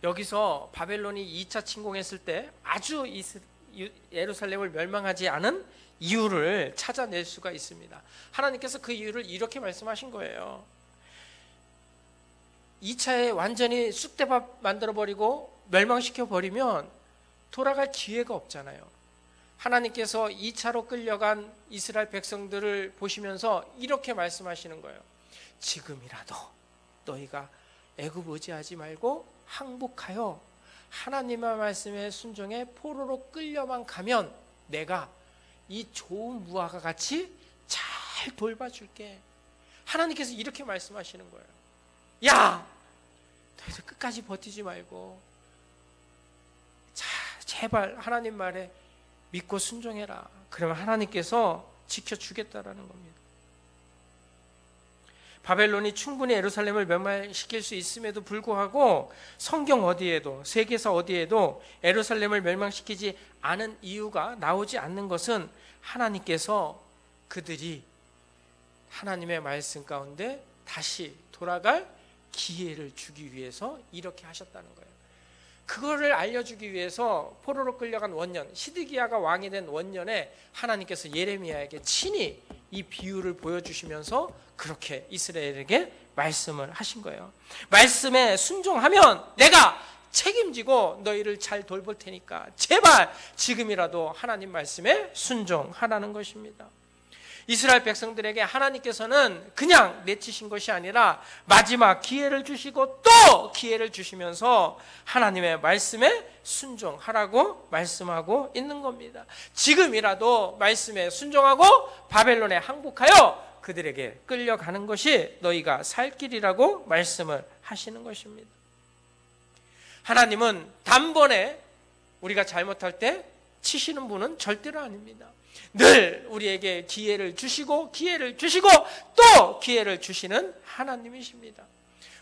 여기서 바벨론이 2차 침공했을 때 아주 예루살렘을 멸망하지 않은 이유를 찾아낼 수가 있습니다. 하나님께서 그 이유를 이렇게 말씀하신 거예요. 2차에 완전히 쑥대밭 만들어버리고 멸망시켜버리면 돌아갈 기회가 없잖아요. 하나님께서 2차로 끌려간 이스라엘 백성들을 보시면서 이렇게 말씀하시는 거예요. 지금이라도 너희가 애굽 의지하지 말고 항복하여 하나님의 말씀에 순종해 포로로 끌려만 가면 내가 이 좋은 무화과 같이 잘 돌봐줄게. 하나님께서 이렇게 말씀하시는 거예요. 야, 너희들 끝까지 버티지 말고 제발 하나님 말에 믿고 순종해라. 그러면 하나님께서 지켜주겠다라는 겁니다. 바벨론이 충분히 예루살렘을 멸망시킬 수 있음에도 불구하고 성경 어디에도 세계사 어디에도 예루살렘을 멸망시키지 않은 이유가 나오지 않는 것은 하나님께서 그들이 하나님의 말씀 가운데 다시 돌아갈 기회를 주기 위해서 이렇게 하셨다는 거예요. 그거를 알려주기 위해서 포로로 끌려간 원년, 시드기야가 왕이 된 원년에 하나님께서 예레미야에게 친히 이 비유를 보여주시면서 그렇게 이스라엘에게 말씀을 하신 거예요. 말씀에 순종하면 내가 책임지고 너희를 잘 돌볼 테니까 제발 지금이라도 하나님 말씀에 순종하라는 것입니다. 이스라엘 백성들에게 하나님께서는 그냥 내치신 것이 아니라 마지막 기회를 주시고 또 기회를 주시면서 하나님의 말씀에 순종하라고 말씀하고 있는 겁니다. 지금이라도 말씀에 순종하고 바벨론에 항복하여 그들에게 끌려가는 것이 너희가 살 길이라고 말씀을 하시는 것입니다. 하나님은 단번에 우리가 잘못할 때 치시는 분은 절대로 아닙니다. 늘 우리에게 기회를 주시고 또 기회를 주시는 하나님이십니다.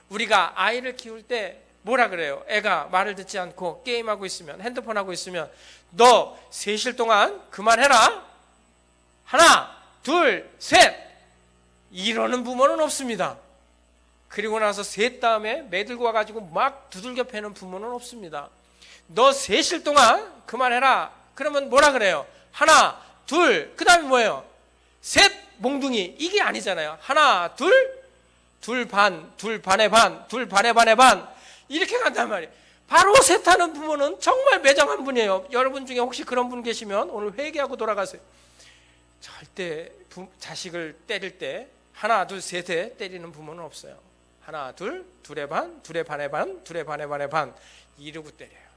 우리가 아이를 키울 때 뭐라 그래요? 애가 말을 듣지 않고 게임하고 있으면, 핸드폰 하고 있으면 너 3실 동안 그만해라. 하나, 둘, 셋. 이러는 부모는 없습니다. 그리고 나서 셋 다음에 매들고 와가지고 막 두들겨 패는 부모는 없습니다. 너 3실 동안 그만해라. 그러면 뭐라 그래요? 하나, 둘, 그 다음에 뭐예요? 셋, 몽둥이. 이게 아니잖아요. 하나, 둘 반, 둘 반의 반, 둘 반의 반의 반. 이렇게 간단 말이에요. 바로 셋하는 부모는 정말 매정한 분이에요. 여러분 중에 혹시 그런 분 계시면 오늘 회개하고 돌아가세요. 절대 자식을 때릴 때 하나, 둘, 셋에 때리는 부모는 없어요. 하나, 둘, 둘의 반, 둘의 반의 반, 둘의 반의 반의 반. 이러고 때려요.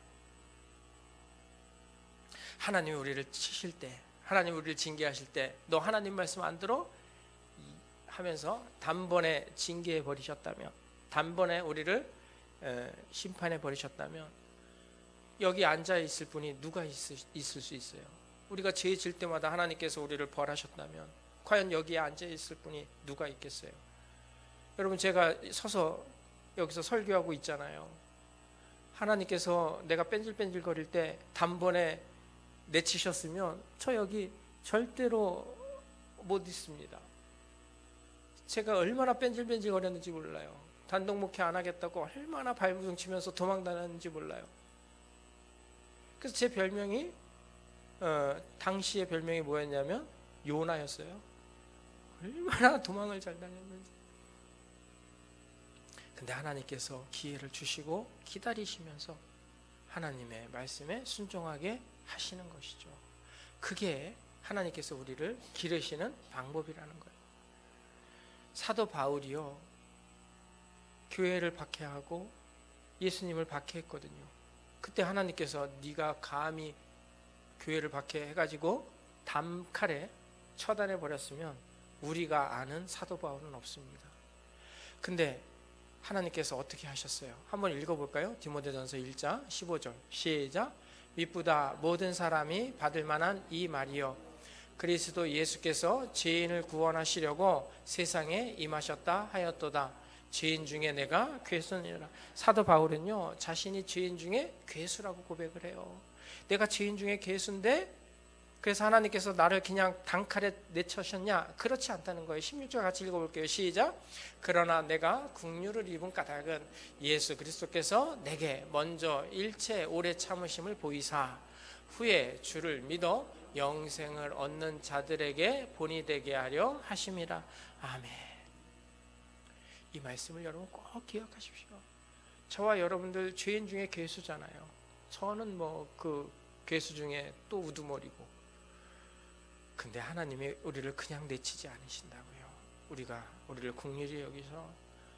하나님이 우리를 치실 때, 하나님 우리를 징계하실 때 너 하나님 말씀 안 들어? 하면서 단번에 징계해 버리셨다면, 단번에 우리를 심판해 버리셨다면 여기 앉아 있을 분이 누가 있을 수 있어요? 우리가 죄 질 때마다 하나님께서 우리를 벌하셨다면 과연 여기에 앉아 있을 분이 누가 있겠어요? 여러분, 제가 서서 여기서 설교하고 있잖아요. 하나님께서 내가 뺀질뺀질 거릴 때 단번에 내치셨으면 저 여기 절대로 못 있습니다. 제가 얼마나 뺀질뺀질 거렸는지 몰라요. 단독 목회 안 하겠다고 얼마나 발부둥 치면서 도망다녔는지 몰라요. 그래서 제 별명이 당시의 별명이 뭐였냐면 요나였어요. 얼마나 도망을 잘 다녔는지. 근데 하나님께서 기회를 주시고 기다리시면서 하나님의 말씀에 순종하게 하시는 것이죠. 그게 하나님께서 우리를 기르시는 방법이라는 거예요. 사도 바울이요, 교회를 박해하고 예수님을 박해했거든요. 그때 하나님께서 네가 감히 교회를 박해해가지고 담칼에 처단해 버렸으면 우리가 아는 사도 바울은 없습니다. 근데 하나님께서 어떻게 하셨어요? 한번 읽어볼까요? 디모데전서 1장 15절 시작. 미쁘다 모든 사람이 받을 만한 이 말이요, 그리스도 예수께서 죄인을 구원하시려고 세상에 임하셨다 하였도다. 죄인 중에 내가 괴수니라. 사도 바울은요, 자신이 죄인 중에 괴수라고 고백을 해요. 내가 죄인 중에 괴수인데 그래서 하나님께서 나를 그냥 단칼에 내쳐셨냐? 그렇지 않다는 거예요. 16절 같이 읽어볼게요. 시작. 그러나 내가 국류를 입은 까닭은 예수 그리스도께서 내게 먼저 일체 오래 참으심을 보이사 후에 주를 믿어 영생을 얻는 자들에게 본이 되게 하려 하심이라. 아멘. 이 말씀을 여러분 꼭 기억하십시오. 저와 여러분들 죄인 중에 괴수잖아요. 저는 뭐 그 괴수 중에 또 우두머리고. 근데 하나님이 우리를 그냥 내치지 않으신다고요. 우리를 긍휼히 여기서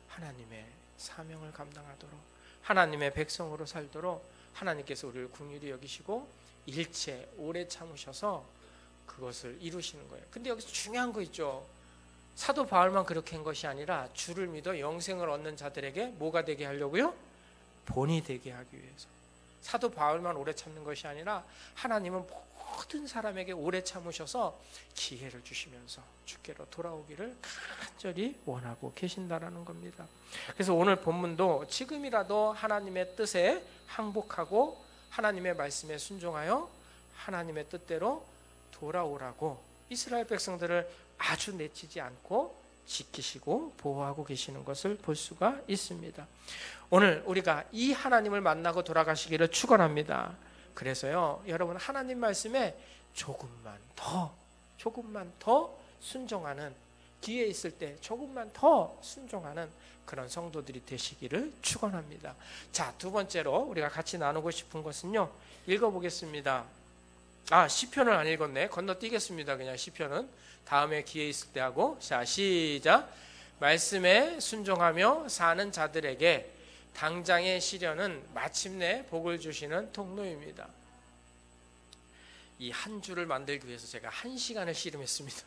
하나님의 사명을 감당하도록, 하나님의 백성으로 살도록 하나님께서 우리를 긍휼히 여기시고 일체 오래 참으셔서 그것을 이루시는 거예요. 근데 여기서 중요한 거 있죠. 사도 바울만 그렇게 한 것이 아니라 주를 믿어 영생을 얻는 자들에게 뭐가 되게 하려고요? 본이 되게 하기 위해서. 사도 바울만 오래 참는 것이 아니라 하나님은 모든 사람에게 오래 참으셔서 기회를 주시면서 주께로 돌아오기를 간절히 원하고 계신다라는 겁니다. 그래서 오늘 본문도 지금이라도 하나님의 뜻에 항복하고 하나님의 말씀에 순종하여 하나님의 뜻대로 돌아오라고 이스라엘 백성들을 아주 내치지 않고 지키시고 보호하고 계시는 것을 볼 수가 있습니다. 오늘 우리가 이 하나님을 만나고 돌아가시기를 축원합니다. 그래서요, 여러분 하나님 말씀에 조금만 더 순종하는, 기회 있을 때 조금만 더 순종하는 그런 성도들이 되시기를 축원합니다. 자, 두 번째로 우리가 같이 나누고 싶은 것은요, 읽어보겠습니다. 시편을 안 읽었네. 건너뛰겠습니다. 그냥 시편은 다음에 기회 있을 때 하고. 자, 시작. 말씀에 순종하며 사는 자들에게 당장의 시련은 마침내 복을 주시는 통로입니다. 이 한 줄을 만들기 위해서 제가 1시간을 씨름했습니다.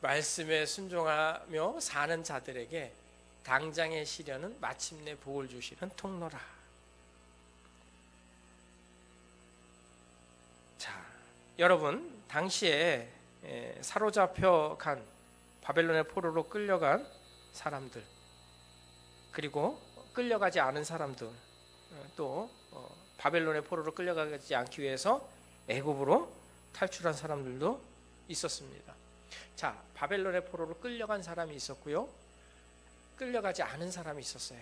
말씀에 순종하며 사는 자들에게 당장의 시련은 마침내 복을 주시는 통로라. 자, 여러분 당시에 사로잡혀 간, 바벨론의 포로로 끌려간 사람들, 그리고 끌려가지 않은 사람들, 또 바벨론의 포로로 끌려가지 않기 위해서 애굽으로 탈출한 사람들도 있었습니다. 자, 바벨론의 포로로 끌려간 사람이 있었고요, 끌려가지 않은 사람이 있었어요.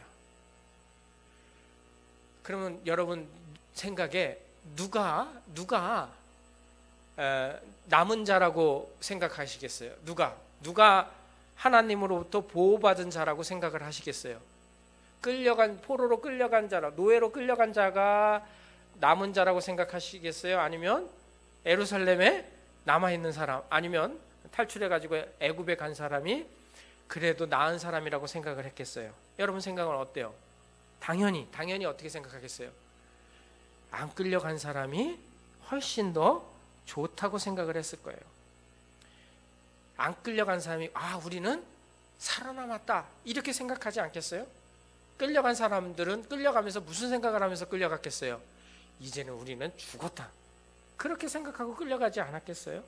그러면 여러분 생각에 누가 남은 자라고 생각하시겠어요? 누가 하나님으로부터 보호받은 자라고 생각을 하시겠어요? 포로로 끌려간 자라, 노예로 끌려간 자가 남은 자라고 생각하시겠어요? 아니면 예루살렘에 남아있는 사람, 아니면 탈출해가지고 애굽에 간 사람이 그래도 나은 사람이라고 생각을 했겠어요? 여러분 생각은 어때요? 당연히 어떻게 생각하겠어요? 안 끌려간 사람이 훨씬 더 좋다고 생각을 했을 거예요. 안 끌려간 사람이 우리는 살아남았다 이렇게 생각하지 않겠어요? 끌려간 사람들은 끌려가면서 무슨 생각을 하면서 끌려갔겠어요? 이제는 우리는 죽었다 그렇게 생각하고 끌려가지 않았겠어요?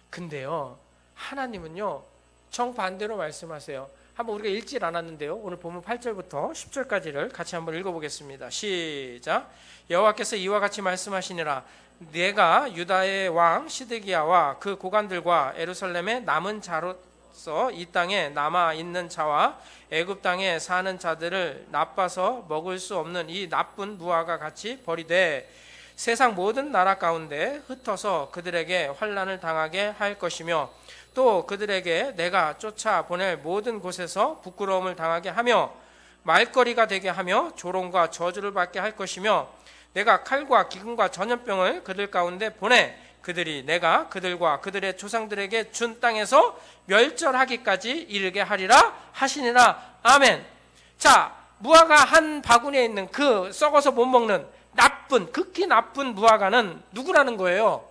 근데요, 하나님은요 정반대로 말씀하세요. 한번 우리가 읽질 않았는데요, 오늘 본문 8절부터 10절까지를 같이 한번 읽어보겠습니다. 시작. 여호와께서 이와 같이 말씀하시니라. 내가 유다의 왕 시드기야와 그 고관들과 예루살렘의 남은 자로서 이 땅에 남아 있는 자와 애굽 땅에 사는 자들을 나빠서 먹을 수 없는 이 나쁜 무화과 같이 버리되 세상 모든 나라 가운데 흩어서 그들에게 환난을 당하게 할 것이며 또 그들에게 내가 쫓아 보낼 모든 곳에서 부끄러움을 당하게 하며 말거리가 되게 하며 조롱과 저주를 받게 할 것이며 내가 칼과 기근과 전염병을 그들 가운데 보내 그들이 내가 그들과 그들의 조상들에게 준 땅에서 멸절하기까지 이르게 하리라 하시니라. 아멘. 자, 무화과 한 바구니에 있는 그 썩어서 못 먹는 나쁜, 극히 나쁜 무화과는 누구라는 거예요?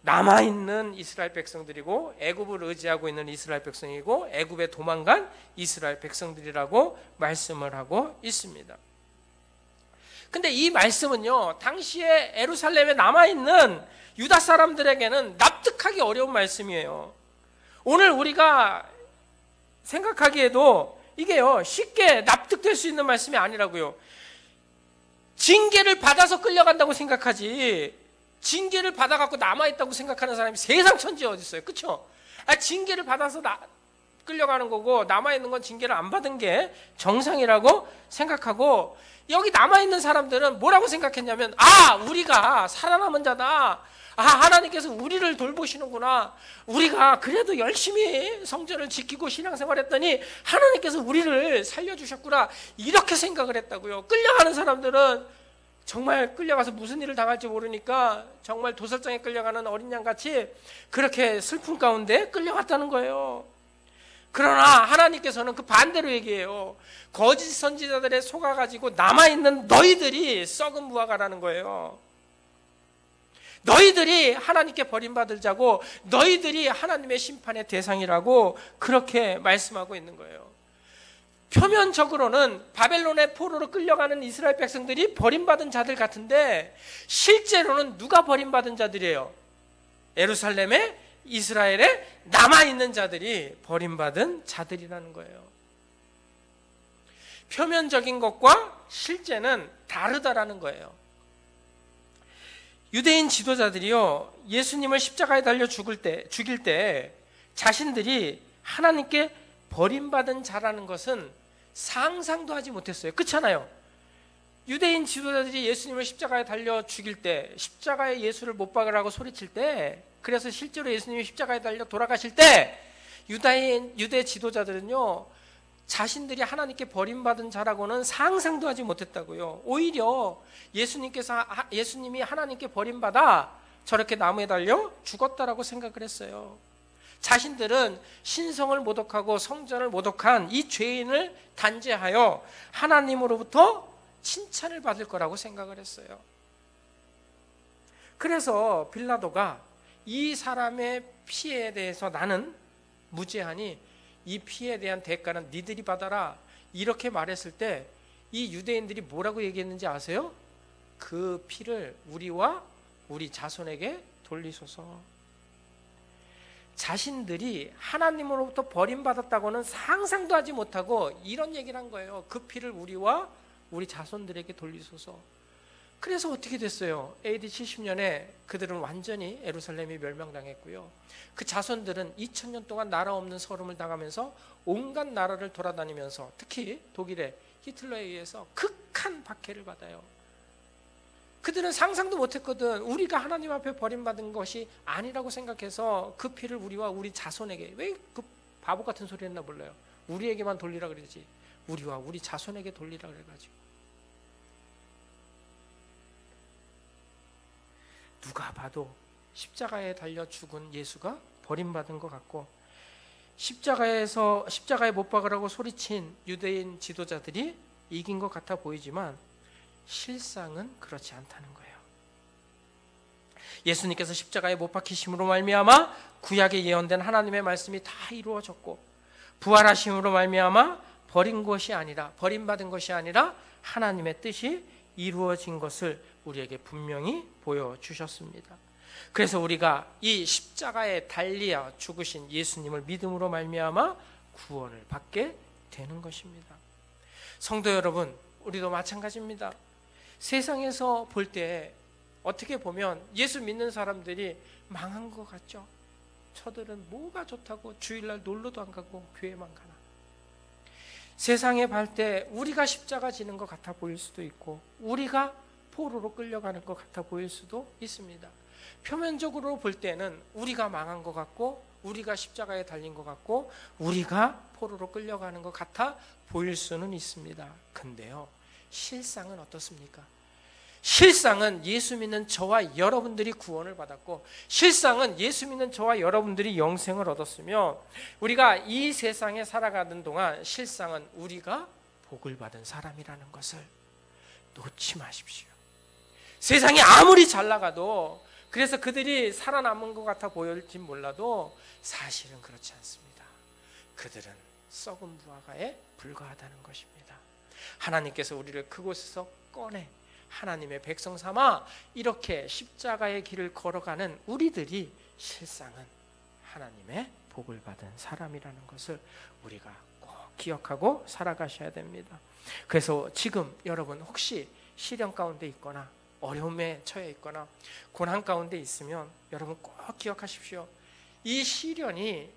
남아있는 이스라엘 백성들이고 애굽을 의지하고 있는 이스라엘 백성이고 애굽에 도망간 이스라엘 백성들이라고 말씀을 하고 있습니다. 근데 이 말씀은요, 당시에 예루살렘에 남아있는 유다 사람들에게는 납득하기 어려운 말씀이에요. 오늘 우리가 생각하기에도 이게요, 쉽게 납득될 수 있는 말씀이 아니라고요. 징계를 받아서 끌려간다고 생각하지, 징계를 받아갖고 남아있다고 생각하는 사람이 세상 천지에 어디 있어요? 그렇죠? 징계를 받아서 끌려가는 거고 남아있는 건 징계를 안 받은 게 정상이라고 생각하고, 여기 남아있는 사람들은 뭐라고 생각했냐면, 우리가 살아남은 자다. 하나님께서 우리를 돌보시는구나. 우리가 그래도 열심히 성전을 지키고 신앙생활했더니 하나님께서 우리를 살려주셨구나. 이렇게 생각을 했다고요. 끌려가는 사람들은 정말 끌려가서 무슨 일을 당할지 모르니까 정말 도살장에 끌려가는 어린 양같이 그렇게 슬픔 가운데 끌려갔다는 거예요. 그러나 하나님께서는 그 반대로 얘기해요. 거짓 선지자들에 속아가지고 남아있는 너희들이 썩은 무화과라는 거예요. 너희들이 하나님께 버림받을 자고 너희들이 하나님의 심판의 대상이라고 그렇게 말씀하고 있는 거예요. 표면적으로는 바벨론의 포로로 끌려가는 이스라엘 백성들이 버림받은 자들 같은데 실제로는 누가 버림받은 자들이에요? 예루살렘에 이스라엘에 남아있는 자들이 버림받은 자들이라는 거예요. 표면적인 것과 실제는 다르다라는 거예요. 유대인 지도자들이요, 예수님을 십자가에 달려 죽일 때 자신들이 하나님께 버림받은 자라는 것은 상상도 하지 못했어요. 그렇잖아요. 유대인 지도자들이 예수님을 십자가에 달려 죽일 때, 십자가에 예수를 못 박으라고 소리칠 때, 그래서 실제로 예수님이 십자가에 달려 돌아가실 때 유대 지도자들은요, 자신들이 하나님께 버림받은 자라고는 상상도 하지 못했다고요. 오히려 예수님이 하나님께 버림받아 저렇게 나무에 달려 죽었다라고 생각을 했어요. 자신들은 신성을 모독하고 성전을 모독한 이 죄인을 단죄하여 하나님으로부터 칭찬을 받을 거라고 생각을 했어요. 그래서 빌라도가 이 사람의 피해에 대해서 나는 무죄하니 이 피해에 대한 대가는 니들이 받아라, 이렇게 말했을 때 이 유대인들이 뭐라고 얘기했는지 아세요? 그 피를 우리와 우리 자손에게 돌리소서. 자신들이 하나님으로부터 버림받았다고는 상상도 하지 못하고 이런 얘기를 한 거예요. 그 피를 우리와 우리 자손들에게 돌리소서. 그래서 어떻게 됐어요? AD 70년에 그들은 완전히 예루살렘이 멸망당했고요. 그 자손들은 2000년 동안 나라 없는 서름을 당하면서 온갖 나라를 돌아다니면서 특히 독일의 히틀러에 의해서 극한 박해를 받아요. 그들은 상상도 못했거든. 우리가 하나님 앞에 버림받은 것이 아니라고 생각해서 그 피를 우리와 우리 자손에게, 왜 그 바보 같은 소리 했나 몰라요. 우리에게만 돌리라 그러지 우리와 우리 자손에게 돌리라 그래가지고. 누가 봐도 십자가에 달려 죽은 예수가 버림받은 것 같고, 십자가에 못 박으라고 소리친 유대인 지도자들이 이긴 것 같아 보이지만 실상은 그렇지 않다는 거예요. 예수님께서 십자가에 못 박히심으로 말미암아 구약에 예언된 하나님의 말씀이 다 이루어졌고, 부활하심으로 말미암아 버림받은 것이 아니라 하나님의 뜻이 이루어진 것을 우리에게 분명히 보여주셨습니다. 그래서 우리가 이 십자가에 달려 죽으신 예수님을 믿음으로 말미암아 구원을 받게 되는 것입니다. 성도 여러분, 우리도 마찬가지입니다. 세상에서 볼 때 어떻게 보면 예수 믿는 사람들이 망한 것 같죠. 저들은 뭐가 좋다고 주일날 놀러도 안 가고 교회만 가나. 세상에 볼 때 우리가 십자가 지는 것 같아 보일 수도 있고 우리가 포로로 끌려가는 것 같아 보일 수도 있습니다. 표면적으로 볼 때는 우리가 망한 것 같고 우리가 십자가에 달린 것 같고 우리가 포로로 끌려가는 것 같아 보일 수는 있습니다. 근데요, 실상은 어떻습니까? 실상은 예수 믿는 저와 여러분들이 구원을 받았고, 실상은 예수 믿는 저와 여러분들이 영생을 얻었으며, 우리가 이 세상에 살아가는 동안 실상은 우리가 복을 받은 사람이라는 것을 놓지 마십시오. 세상이 아무리 잘 나가도, 그래서 그들이 살아남은 것 같아 보일지 몰라도 사실은 그렇지 않습니다. 그들은 썩은 무화과에 불과하다는 것입니다. 하나님께서 우리를 그곳에서 꺼내 하나님의 백성 삼아 이렇게 십자가의 길을 걸어가는 우리들이 실상은 하나님의 복을 받은 사람이라는 것을 우리가 꼭 기억하고 살아가셔야 됩니다. 그래서 지금 여러분 혹시 시련 가운데 있거나 어려움에 처해 있거나 고난 가운데 있으면 여러분 꼭 기억하십시오. 이 시련이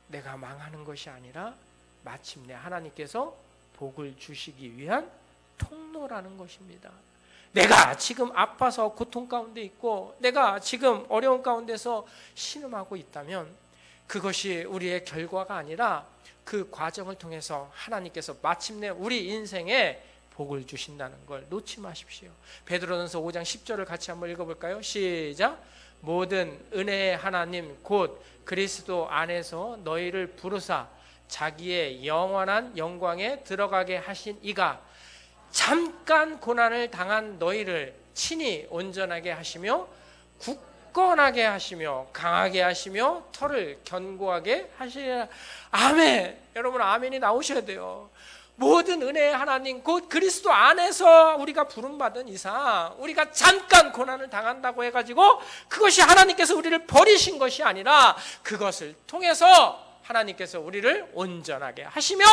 내가 망하는 것이 아니라 마침내 하나님께서 복을 주시기 위한 통로라는 것입니다. 내가 지금 아파서 고통 가운데 있고 내가 지금 어려운 가운데서 신음하고 있다면 그것이 우리의 결과가 아니라 그 과정을 통해서 하나님께서 마침내 우리 인생에 복을 주신다는 걸 놓지 마십시오. 베드로전서 5장 10절을 같이 한번 읽어볼까요? 시작. 모든 은혜의 하나님 곧 그리스도 안에서 너희를 부르사 자기의 영원한 영광에 들어가게 하신 이가 잠깐 고난을 당한 너희를 친히 온전하게 하시며 굳건하게 하시며 강하게 하시며 털을 견고하게 하시리라. 아멘. 여러분 아멘이 나오셔야 돼요. 모든 은혜의 하나님 곧 그리스도 안에서 우리가 부름받은 이상 우리가 잠깐 고난을 당한다고 해가지고 그것이 하나님께서 우리를 버리신 것이 아니라 그것을 통해서 하나님께서 우리를 온전하게 하시며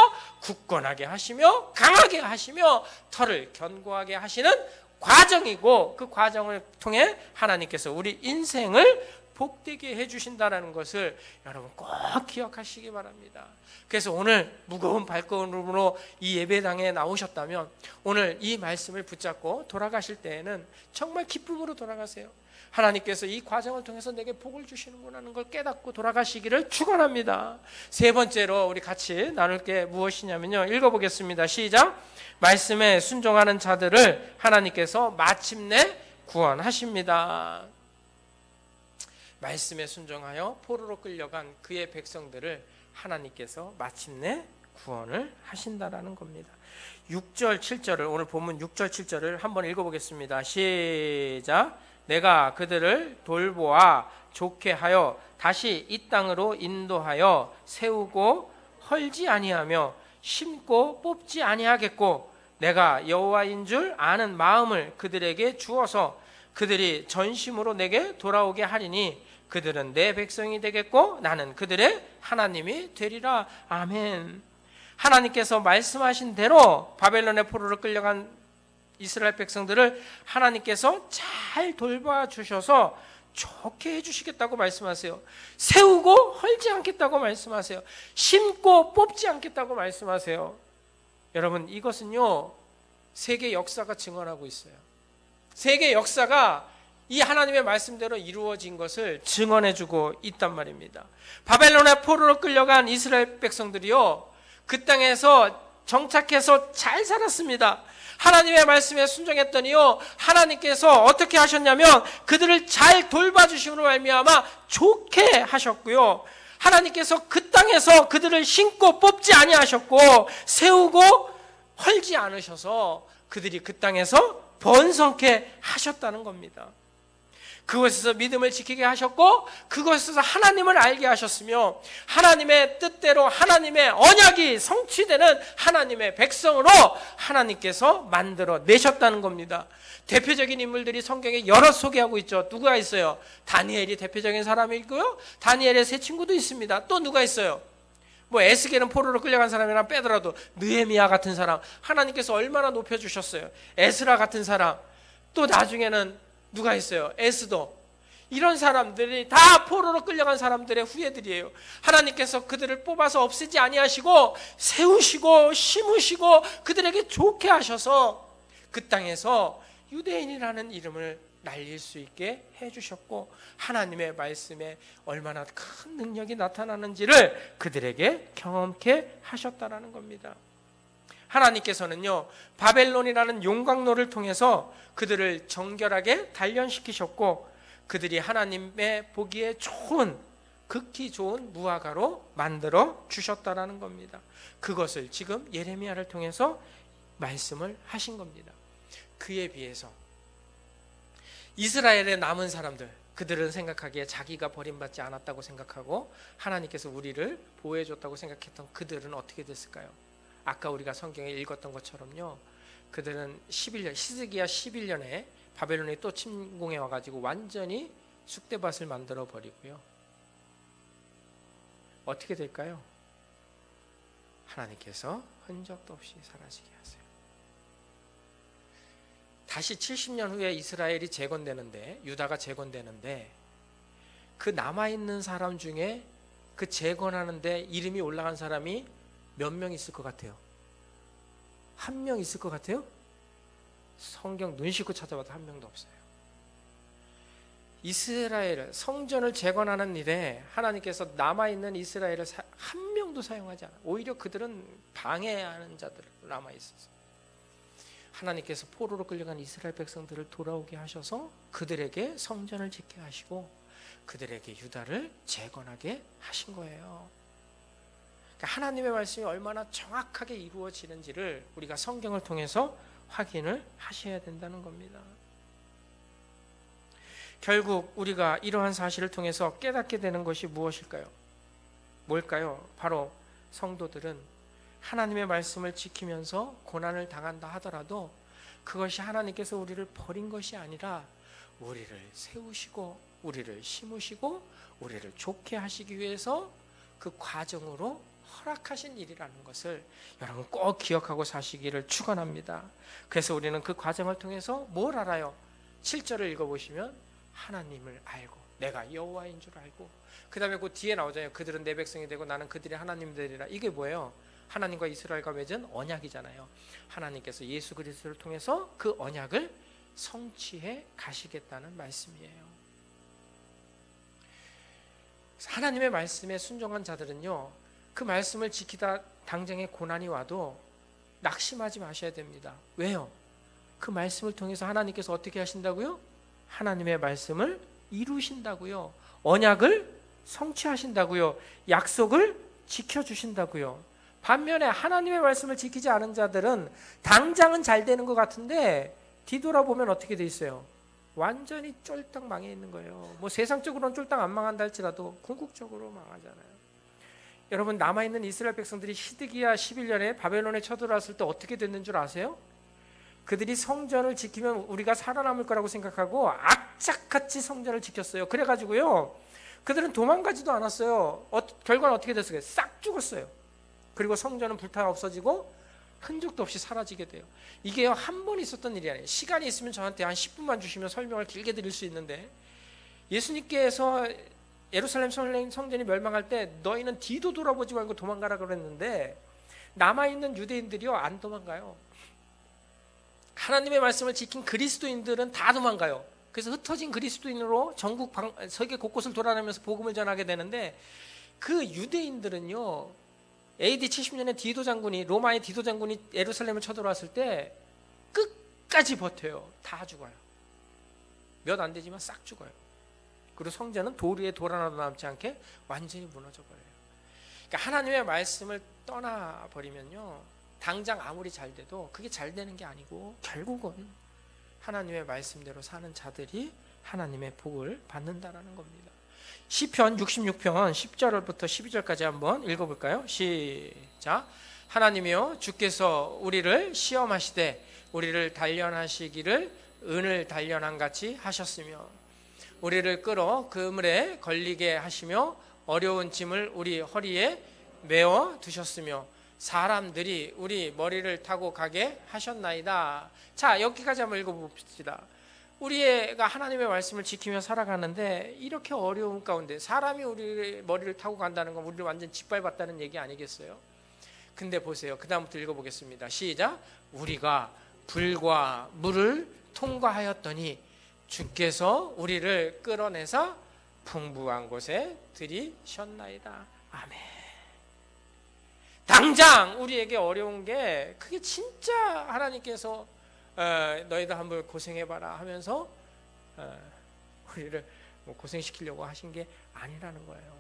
굳건하게 하시며 강하게 하시며 털을 견고하게 하시는 과정이고, 그 과정을 통해 하나님께서 우리 인생을 복되게 해주신다는 것을 여러분 꼭 기억하시기 바랍니다. 그래서 오늘 무거운 발걸음으로 이 예배당에 나오셨다면 오늘 이 말씀을 붙잡고 돌아가실 때에는 정말 기쁨으로 돌아가세요. 하나님께서 이 과정을 통해서 내게 복을 주시는구나는 걸 깨닫고 돌아가시기를 축원합니다. 세 번째로 우리 같이 나눌 게 무엇이냐면요, 읽어보겠습니다. 시작. 말씀에 순종하는 자들을 하나님께서 마침내 구원하십니다. 말씀에 순종하여 포로로 끌려간 그의 백성들을 하나님께서 마침내 구원을 하신다라는 겁니다. 6절 7절을 오늘 본문 6절 7절을 한번 읽어보겠습니다. 시작. 내가 그들을 돌보아 좋게 하여 다시 이 땅으로 인도하여 세우고 헐지 아니하며 심고 뽑지 아니하겠고 내가 여호와인 줄 아는 마음을 그들에게 주어서 그들이 전심으로 내게 돌아오게 하리니 그들은 내 백성이 되겠고 나는 그들의 하나님이 되리라. 아멘. 하나님께서 말씀하신 대로 바벨론의 포로로 끌려간 이스라엘 백성들을 하나님께서 잘 돌봐주셔서 좋게 해주시겠다고 말씀하세요. 세우고 헐지 않겠다고 말씀하세요. 심고 뽑지 않겠다고 말씀하세요. 여러분 이것은요 세계 역사가 증언하고 있어요. 세계 역사가 이 하나님의 말씀대로 이루어진 것을 증언해주고 있단 말입니다. 바벨론의 포로로 끌려간 이스라엘 백성들이요 그 땅에서 정착해서 잘 살았습니다. 하나님의 말씀에 순종했더니요 하나님께서 어떻게 하셨냐면 그들을 잘 돌봐주심으로 말미암아 좋게 하셨고요, 하나님께서 그 땅에서 그들을 심고 뽑지 아니하셨고 세우고 헐지 않으셔서 그들이 그 땅에서 번성케 하셨다는 겁니다. 그곳에서 믿음을 지키게 하셨고 그곳에서 하나님을 알게 하셨으며 하나님의 뜻대로 하나님의 언약이 성취되는 하나님의 백성으로 하나님께서 만들어 내셨다는 겁니다. 대표적인 인물들이 성경에 여러 소개하고 있죠. 누가 있어요? 다니엘이 대표적인 사람이고요, 다니엘의 세 친구도 있습니다. 또 누가 있어요? 뭐 에스겔은 포로로 끌려간 사람이랑 빼더라도 느헤미야 같은 사람 하나님께서 얼마나 높여주셨어요. 에스라 같은 사람, 또 나중에는 누가 있어요? 에스더. 이런 사람들이 다 포로로 끌려간 사람들의 후예들이에요. 하나님께서 그들을 뽑아서 없애지 아니하시고 세우시고 심으시고 그들에게 좋게 하셔서 그 땅에서 유대인이라는 이름을 날릴 수 있게 해주셨고 하나님의 말씀에 얼마나 큰 능력이 나타나는지를 그들에게 경험케 하셨다라는 겁니다. 하나님께서는요, 바벨론이라는 용광로를 통해서 그들을 정결하게 단련시키셨고 그들이 하나님의 보기에 좋은, 극히 좋은 무화과로 만들어 주셨다라는 겁니다. 그것을 지금 예레미야를 통해서 말씀을 하신 겁니다. 그에 비해서 이스라엘의 남은 사람들, 그들은 생각하기에 자기가 버림받지 않았다고 생각하고 하나님께서 우리를 보호해줬다고 생각했던 그들은 어떻게 됐을까요? 아까 우리가 성경에 읽었던 것처럼요, 그들은 히스기야 11년에 바벨론이 또 침공해 와가지고 완전히 쑥대밭을 만들어 버리고요. 어떻게 될까요? 하나님께서 흔적도 없이 사라지게 하세요. 다시 70년 후에 이스라엘이 재건되는데, 유다가 재건되는데 그 남아있는 사람 중에 그 재건하는데 이름이 올라간 사람이 몇 명 있을 것 같아요? 한 명 있을 것 같아요? 성경 눈 씻고 찾아봐도 한 명도 없어요. 이스라엘 성전을 재건하는 일에 하나님께서 남아있는 이스라엘을 한 명도 사용하지 않아요. 오히려 그들은 방해하는 자들 남아있어서 하나님께서 포로로 끌려간 이스라엘 백성들을 돌아오게 하셔서 그들에게 성전을 짓게 하시고 그들에게 유다를 재건하게 하신 거예요. 그러니까 하나님의 말씀이 얼마나 정확하게 이루어지는지를 우리가 성경을 통해서 확인을 하셔야 된다는 겁니다. 결국 우리가 이러한 사실을 통해서 깨닫게 되는 것이 무엇일까요? 뭘까요? 바로 성도들은 하나님의 말씀을 지키면서 고난을 당한다 하더라도 그것이 하나님께서 우리를 버린 것이 아니라 우리를 세우시고 우리를 심으시고 우리를 좋게 하시기 위해서 그 과정으로 허락하신 일이라는 것을 여러분 꼭 기억하고 사시기를 축원합니다. 그래서 우리는 그 과정을 통해서 뭘 알아요? 7절을 읽어보시면 하나님을 알고 내가 여호와인 줄 알고, 그 다음에 그 뒤에 나오잖아요. 그들은 내 백성이 되고 나는 그들의 하나님 되리라. 이게 뭐예요? 하나님과 이스라엘과 맺은 언약이잖아요. 하나님께서 예수 그리스도를 통해서 그 언약을 성취해 가시겠다는 말씀이에요. 하나님의 말씀에 순종한 자들은요, 그 말씀을 지키다 당장에 고난이 와도 낙심하지 마셔야 됩니다. 왜요? 그 말씀을 통해서 하나님께서 어떻게 하신다고요? 하나님의 말씀을 이루신다고요. 언약을 성취하신다고요. 약속을 지켜주신다고요. 반면에 하나님의 말씀을 지키지 않은 자들은 당장은 잘 되는 것 같은데 뒤돌아보면 어떻게 돼 있어요? 완전히 쫄딱 망해 있는 거예요. 뭐 세상적으로는 쫄딱 안 망한다 할지라도 궁극적으로 망하잖아요. 여러분, 남아있는 이스라엘 백성들이 히스기야 11년에 바벨론에 쳐들어왔을 때 어떻게 됐는 줄 아세요? 그들이 성전을 지키면 우리가 살아남을 거라고 생각하고 악착같이 성전을 지켰어요. 그래가지고요, 그들은 도망가지도 않았어요. 결과는 어떻게 됐어요? 싹 죽었어요. 그리고 성전은 불타 없어지고 흔적도 없이 사라지게 돼요. 이게요, 한 번 있었던 일이 아니에요. 시간이 있으면 저한테 한 10분만 주시면 설명을 길게 드릴 수 있는데, 예수님께서 예루살렘 성전이 멸망할 때 너희는 뒤도 돌아보지 말고 도망가라 그랬는데 남아있는 유대인들이요, 안 도망가요. 하나님의 말씀을 지킨 그리스도인들은 다 도망가요. 그래서 흩어진 그리스도인으로 전국 세계 곳곳을 돌아다니면서 복음을 전하게 되는데, 그 유대인들은요, AD 70년에 디도 장군이, 로마의 디도 장군이 예루살렘을 쳐들어왔을 때 끝까지 버텨요. 다 죽어요. 몇 안 되지만 싹 죽어요. 그리고 성전은 돌 위에 돌 하나도 남지 않게 완전히 무너져 버려요. 그러니까 하나님의 말씀을 떠나버리면요, 당장 아무리 잘 돼도 그게 잘 되는 게 아니고 결국은 하나님의 말씀대로 사는 자들이 하나님의 복을 받는다라는 겁니다. 시편 66편 10절부터 12절까지 한번 읽어볼까요? 시작. 하나님이여, 주께서 우리를 시험하시되 우리를 단련하시기를 은을 단련한 같이 하셨으며 우리를 끌어 그물에 걸리게 하시며 어려운 짐을 우리 허리에 메어 두셨으며 사람들이 우리 머리를 타고 가게 하셨나이다. 자, 여기까지 한번 읽어봅시다. 우리가 하나님의 말씀을 지키며 살아가는데 이렇게 어려운 가운데 사람이 우리 머리를 타고 간다는 건 우리를 완전 짓밟았다는 얘기 아니겠어요? 근데 보세요. 그 다음부터 읽어보겠습니다. 시작. 우리가 불과 물을 통과하였더니 주께서 우리를 끌어내사 풍부한 곳에 들이셨나이다. 아멘. 당장 우리에게 어려운 게 그게 진짜 하나님께서 너희들 한번 고생해봐라 하면서 우리를 고생시키려고 하신 게 아니라는 거예요.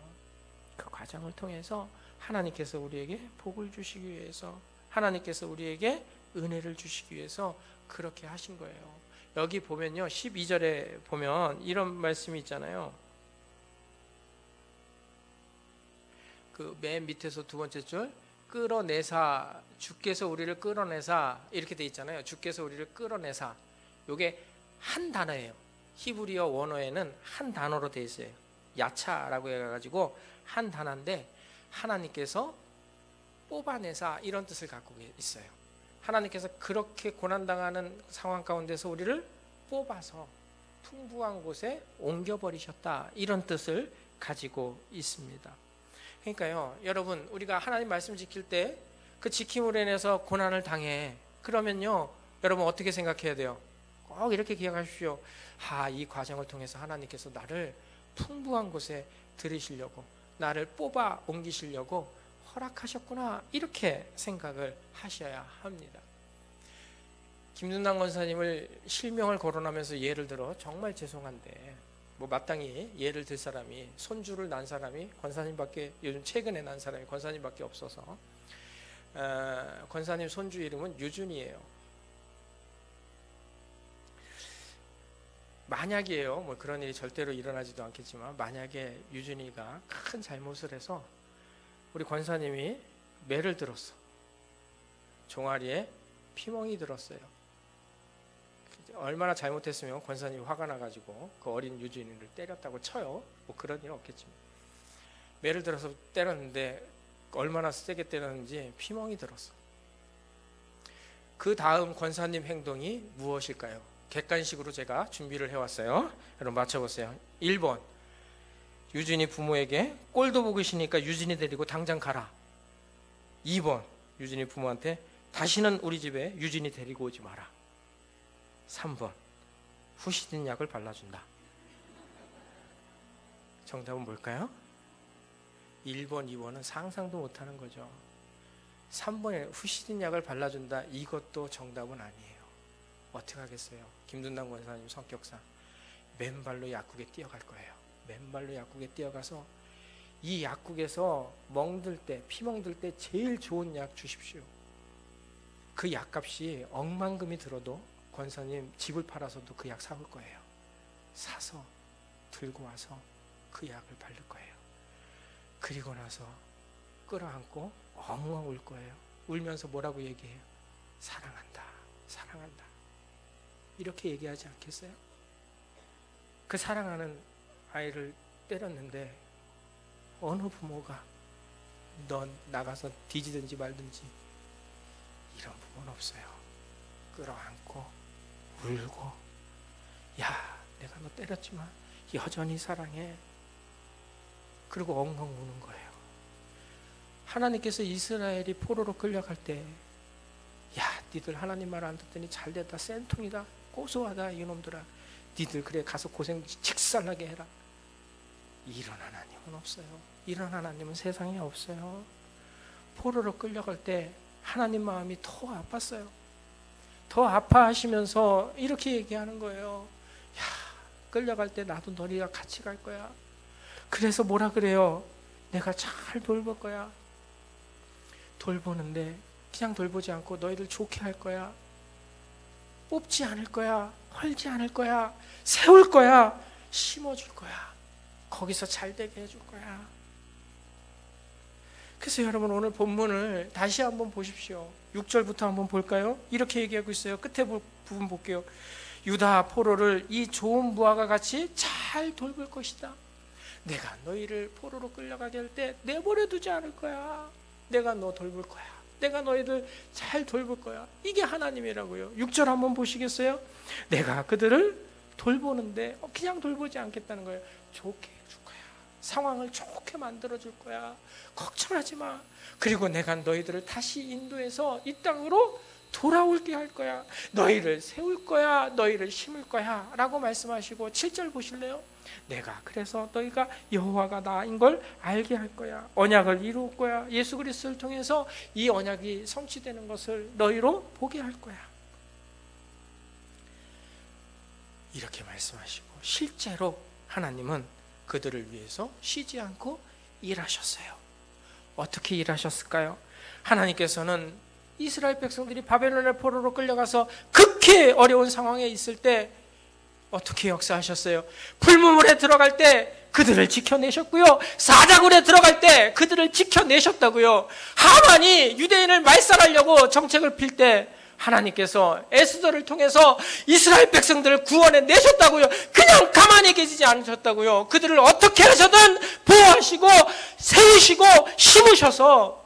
그 과정을 통해서 하나님께서 우리에게 복을 주시기 위해서, 하나님께서 우리에게 은혜를 주시기 위해서 그렇게 하신 거예요. 여기 보면요, 12절에 보면 이런 말씀이 있잖아요. 그 맨 밑에서 두 번째 줄, 끌어내사, 주께서 우리를 끌어내사, 이렇게 돼 있잖아요. 주께서 우리를 끌어내사. 요게 한 단어예요. 히브리어 원어에는 한 단어로 돼 있어요. 야차라고 해가지고 한 단어인데, 하나님께서 뽑아내사, 이런 뜻을 갖고 있어요. 하나님께서 그렇게 고난당하는 상황 가운데서 우리를 뽑아서 풍부한 곳에 옮겨버리셨다, 이런 뜻을 가지고 있습니다. 그러니까요, 여러분, 우리가 하나님 말씀 지킬 때 그 지킴으로 인해서 고난을 당해. 그러면요, 여러분 어떻게 생각해야 돼요? 꼭 이렇게 기억하십시오. 이 과정을 통해서 하나님께서 나를 풍부한 곳에 들이시려고, 나를 뽑아 옮기시려고 허락하셨구나, 이렇게 생각을 하셔야 합니다. 김준남 권사님을 실명을 거론하면서 예를 들어 정말 죄송한데, 마땅히 예를 들 사람이, 손주를 낳은 사람이 권사님밖에, 요즘 최근에 낳은 사람이 권사님밖에 없어서 권사님 손주 이름은 유준이에요. 만약이에요, 그런 일이 절대로 일어나지도 않겠지만, 만약에 유준이가 큰 잘못을 해서 우리 권사님이 매를 들었어. 종아리에 피멍이 들었어요. 얼마나 잘못했으면 권사님이 화가 나가지고 그 어린 유준이를 때렸다고 쳐요. 그런 일은 없겠지만, 매를 들어서 때렸는데 얼마나 세게 때렸는지 피멍이 들었어. 그 다음 권사님 행동이 무엇일까요? 객관식으로 제가 준비를 해왔어요. 여러분 맞춰보세요. 1번, 유진이 부모에게 꼴도 보기 싫으니까 유진이 데리고 당장 가라. 2번, 유진이 부모한테 다시는 우리 집에 유진이 데리고 오지 마라. 3번, 후시딘 약을 발라준다. 정답은 뭘까요? 1번, 2번은 상상도 못하는 거죠. 3번에 후시딘 약을 발라준다, 이것도 정답은 아니에요. 어떻게 하겠어요? 김둔남 권사님 성격상 맨발로 약국에 뛰어갈 거예요. 맨발로 약국에 뛰어가서 이 약국에서 멍들 때, 피멍들 때 제일 좋은 약 주십시오. 그 약값이 억만금이 들어도 권사님 집을 팔아서도 그 약 사올 거예요. 사서 들고 와서 그 약을 바를 거예요. 그리고 나서 끌어안고 엉엉 울 거예요. 울면서 뭐라고 얘기해요? 사랑한다, 사랑한다, 이렇게 얘기하지 않겠어요? 그 사랑하는 아이를 때렸는데 어느 부모가 넌 나가서 뒤지든지 말든지, 이런 부모는 없어요. 끌어안고 울고, 야, 내가 너 때렸지만 여전히 사랑해. 그리고 엉엉 우는 거예요. 하나님께서 이스라엘이 포로로 끌려갈 때, 야, 니들 하나님 말 안 듣더니 잘됐다, 센통이다, 고소하다, 이놈들아, 니들 그래 가서 고생 직살나게 해라. 이런 하나님은 없어요. 이런 하나님은 세상에 없어요. 포로로 끌려갈 때 하나님 마음이 더 아팠어요. 더 아파하시면서 이렇게 얘기하는 거예요. 야, 끌려갈 때 나도 너희가 같이 갈 거야. 그래서 뭐라 그래요? 내가 잘 돌볼 거야. 돌보는데 그냥 돌보지 않고 너희들 좋게 할 거야. 뽑지 않을 거야. 헐지 않을 거야. 세울 거야. 심어줄 거야. 거기서 잘 되게 해줄 거야. 그래서 여러분, 오늘 본문을 다시 한번 보십시오. 6절부터 한번 볼까요? 이렇게 얘기하고 있어요. 끝에 부분 볼게요. 유다 포로를 이 좋은 부하가 같이 잘 돌볼 것이다. 내가 너희를 포로로 끌려가게 할 때 내버려 두지 않을 거야. 내가 너 돌볼 거야. 내가 너희들 잘 돌볼 거야. 이게 하나님이라고요. 6절 한번 보시겠어요? 내가 그들을 돌보는데 그냥 돌보지 않겠다는 거예요. 좋게 해줄 거야. 상황을 좋게 만들어줄 거야. 걱정하지 마. 그리고 내가 너희들을 다시 인도해서 이 땅으로 돌아올게 할 거야. 너희를 세울 거야. 너희를 심을 거야. 라고 말씀하시고 7절 보실래요? 내가 그래서 너희가 여호와가 나인 걸 알게 할 거야. 언약을 이룰 거야. 예수 그리스도를 통해서 이 언약이 성취되는 것을 너희로 보게 할 거야. 이렇게 말씀하시고 실제로 하나님은 그들을 위해서 쉬지 않고 일하셨어요. 어떻게 일하셨을까요? 하나님께서는 이스라엘 백성들이 바벨론의 포로로 끌려가서 극히 어려운 상황에 있을 때 어떻게 역사하셨어요? 불문물에 들어갈 때 그들을 지켜내셨고요. 사자굴에 들어갈 때 그들을 지켜내셨다고요. 하만이 유대인을 말살하려고 정책을 필 때 하나님께서 에스더를 통해서 이스라엘 백성들을 구원해 내셨다고요. 그냥 가만히 계시지 않으셨다고요. 그들을 어떻게 해서든 보호하시고 세우시고 심으셔서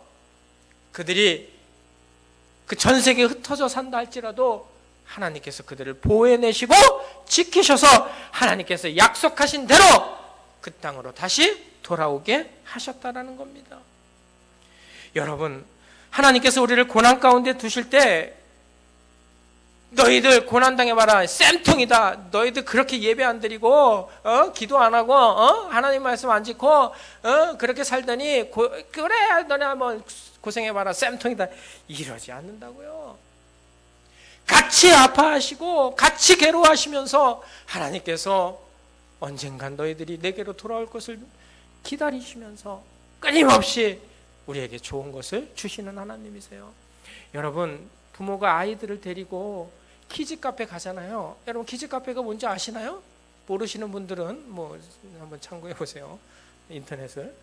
그들이 그 전 세계에 흩어져 산다 할지라도 하나님께서 그들을 보호해내시고 지키셔서 하나님께서 약속하신 대로 그 땅으로 다시 돌아오게 하셨다라는 겁니다. 여러분, 하나님께서 우리를 고난 가운데 두실 때 너희들 고난당해봐라, 쌤통이다, 너희들 그렇게 예배 안 드리고 기도 안 하고 하나님 말씀 안 지키고 그렇게 살더니 그래 너네 한번 고생해봐라, 쌤통이다, 이러지 않는다고요. 같이 아파하시고 같이 괴로워하시면서 하나님께서 언젠간 너희들이 내게로 돌아올 것을 기다리시면서 끊임없이 우리에게 좋은 것을 주시는 하나님이세요. 여러분, 부모가 아이들을 데리고 키즈카페 가잖아요. 여러분, 키즈카페가 뭔지 아시나요? 모르시는 분들은 뭐 한번 참고해 보세요. 인터넷을.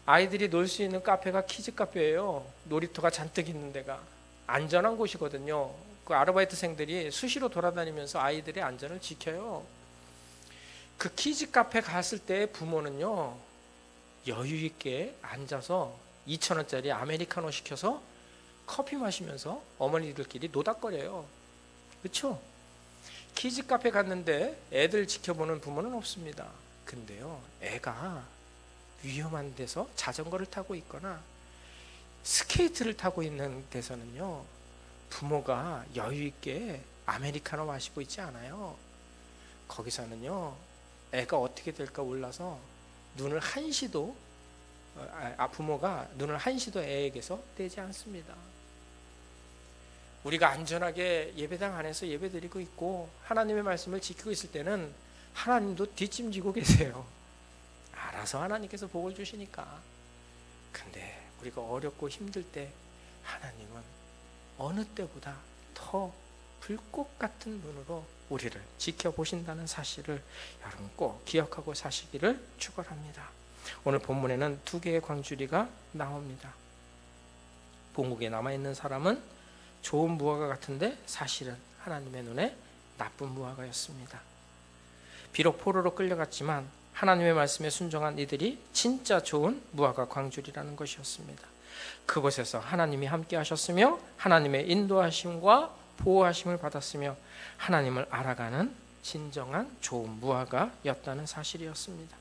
아이들이 놀 수 있는 카페가 키즈카페예요. 놀이터가 잔뜩 있는 데가. 안전한 곳이거든요. 그 아르바이트생들이 수시로 돌아다니면서 아이들의 안전을 지켜요. 그 키즈카페 갔을 때 부모는요, 여유 있게 앉아서 2,000원짜리 아메리카노 시켜서 커피 마시면서 어머니들끼리 노닥거려요. 그렇죠? 키즈카페 갔는데 애들 지켜보는 부모는 없습니다. 근데요, 애가 위험한 데서 자전거를 타고 있거나 스케이트를 타고 있는 데서는요, 부모가 여유 있게 아메리카노 마시고 있지 않아요. 거기서는요, 애가 어떻게 될까 몰라서 눈을 한시도 부모가 눈을 한시도 애에게서 떼지 않습니다. 우리가 안전하게 예배당 안에서 예배드리고 있고 하나님의 말씀을 지키고 있을 때는 하나님도 뒷짐지고 계세요. 알아서 하나님께서 복을 주시니까. 근데 우리가 어렵고 힘들 때 하나님은 어느 때보다 더 불꽃 같은 눈으로 우리를 지켜보신다는 사실을 여러분 꼭 기억하고 사시기를 축원합니다. 오늘 본문에는 두 개의 광주리가 나옵니다. 본국에 남아있는 사람은 좋은 무화과 같은데 사실은 하나님의 눈에 나쁜 무화과였습니다. 비록 포로로 끌려갔지만 하나님의 말씀에 순종한 이들이 진짜 좋은 무화과 광주리라는 것이었습니다. 그곳에서 하나님이 함께 하셨으며 하나님의 인도하심과 보호하심을 받았으며 하나님을 알아가는 진정한 좋은 무화과였다는 사실이었습니다.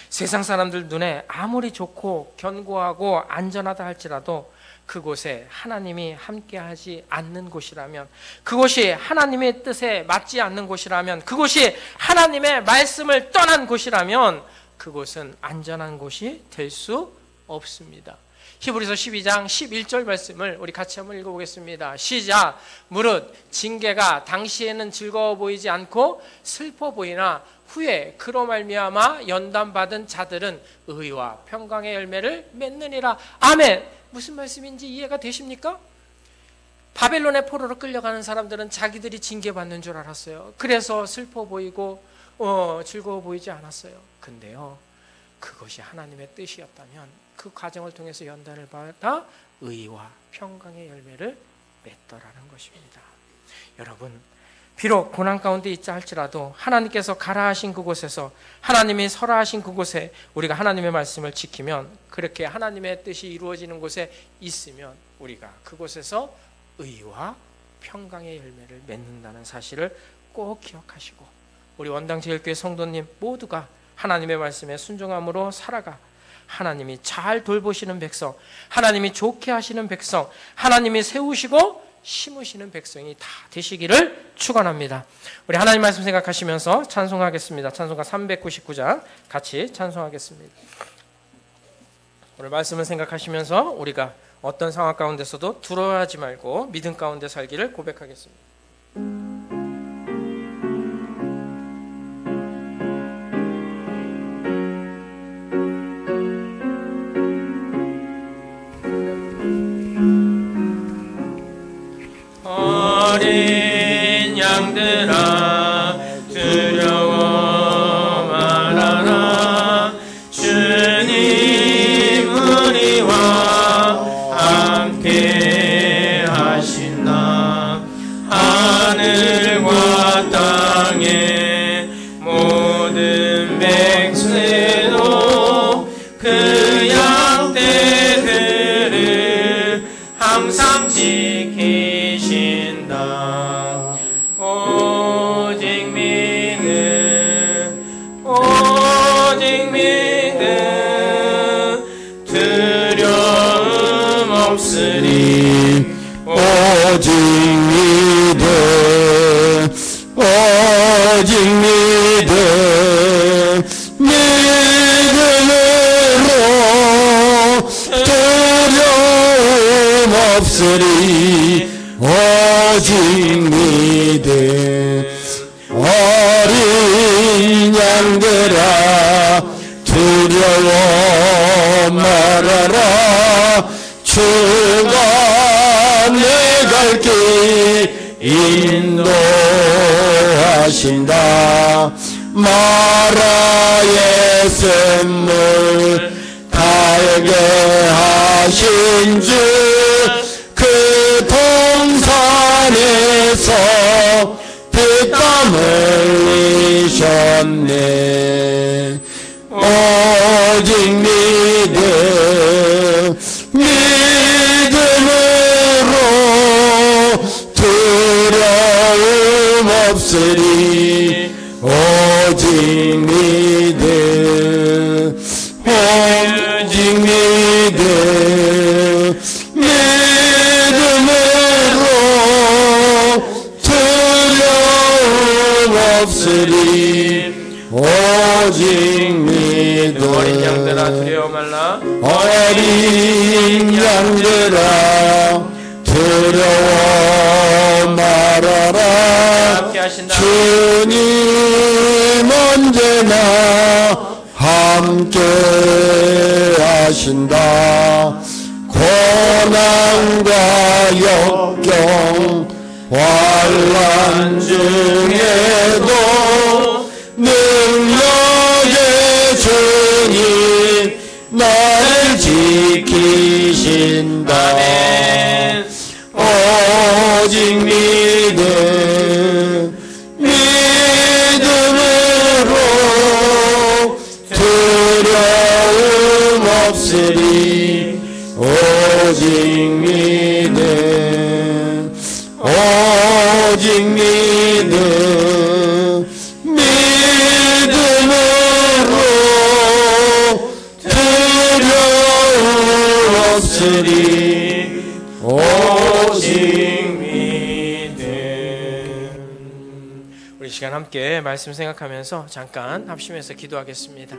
세상 사람들 눈에 아무리 좋고 견고하고 안전하다 할지라도 그곳에 하나님이 함께하지 않는 곳이라면, 그곳이 하나님의 뜻에 맞지 않는 곳이라면, 그곳이 하나님의 말씀을 떠난 곳이라면 그곳은 안전한 곳이 될 수 없습니다. 히브리서 12장 11절 말씀을 우리 같이 한번 읽어보겠습니다. 시작. 무릇 징계가 당시에는 즐거워 보이지 않고 슬퍼 보이나 후에 그로 말미암아 연단받은 자들은 의와 평강의 열매를 맺느니라. 아멘. 무슨 말씀인지 이해가 되십니까? 바벨론의 포로로 끌려가는 사람들은 자기들이 징계받는 줄 알았어요. 그래서 슬퍼 보이고 즐거워 보이지 않았어요. 근데요, 그것이 하나님의 뜻이었다면 그 과정을 통해서 연단을 받아 의와 평강의 열매를 맺더라는 것입니다. 여러분, 비록 고난 가운데 있자 할지라도 하나님께서 가라 하신 그곳에서, 하나님이 서라 하신 그곳에 우리가 하나님의 말씀을 지키면, 그렇게 하나님의 뜻이 이루어지는 곳에 있으면 우리가 그곳에서 의와 평강의 열매를 맺는다는 사실을 꼭 기억하시고, 우리 원당제일교회 성도님 모두가 하나님의 말씀에 순종함으로 살아가 하나님이 잘 돌보시는 백성, 하나님이 좋게 하시는 백성, 하나님이 세우시고 심으시는 백성이 다 되시기를 축원합니다. 우리 하나님 말씀 생각하시면서 찬송하겠습니다. 찬송가 399장 같이 찬송하겠습니다. 오늘 말씀을 생각하시면서 우리가 어떤 상황 가운데서도 두려워하지 말고 믿음 가운데 살기를 고백하겠습니다. 어린 양들아 두려워 말아라. 주님 우리와 함께 하신다. 하늘과 땅의 모든 백성도 그 양떼들을 항상 지키신다. 오직 믿음 두려움 없으리. 오직 믿음 믿음으로 두려움 없으리. 오직 믿음 어린 양들아 두려워 말아라. 주가 내 갈 길 인도하신다. 마라의 샘물 달게 하신 주 그 동산에서 피땀 흘리셨네. 오직 믿음으로 두려움 없으리. 오직 믿음 믿음으로 두려움 없으리. 오직 믿음 어린 양들아 두려워 말라. 어린 양들아 두려워 말아라. 함께 하신다. 주님 언제나 함께 하신다. 고난과 역경 환난 중에도 능력의 주님 나를 지키신다. 오직 믿음으로 두려움 없으리. 오직 믿음으로 두려움 없으리. 오직 믿음. 우리 시간 함께 말씀 생각하면서 잠깐 합심해서 기도하겠습니다.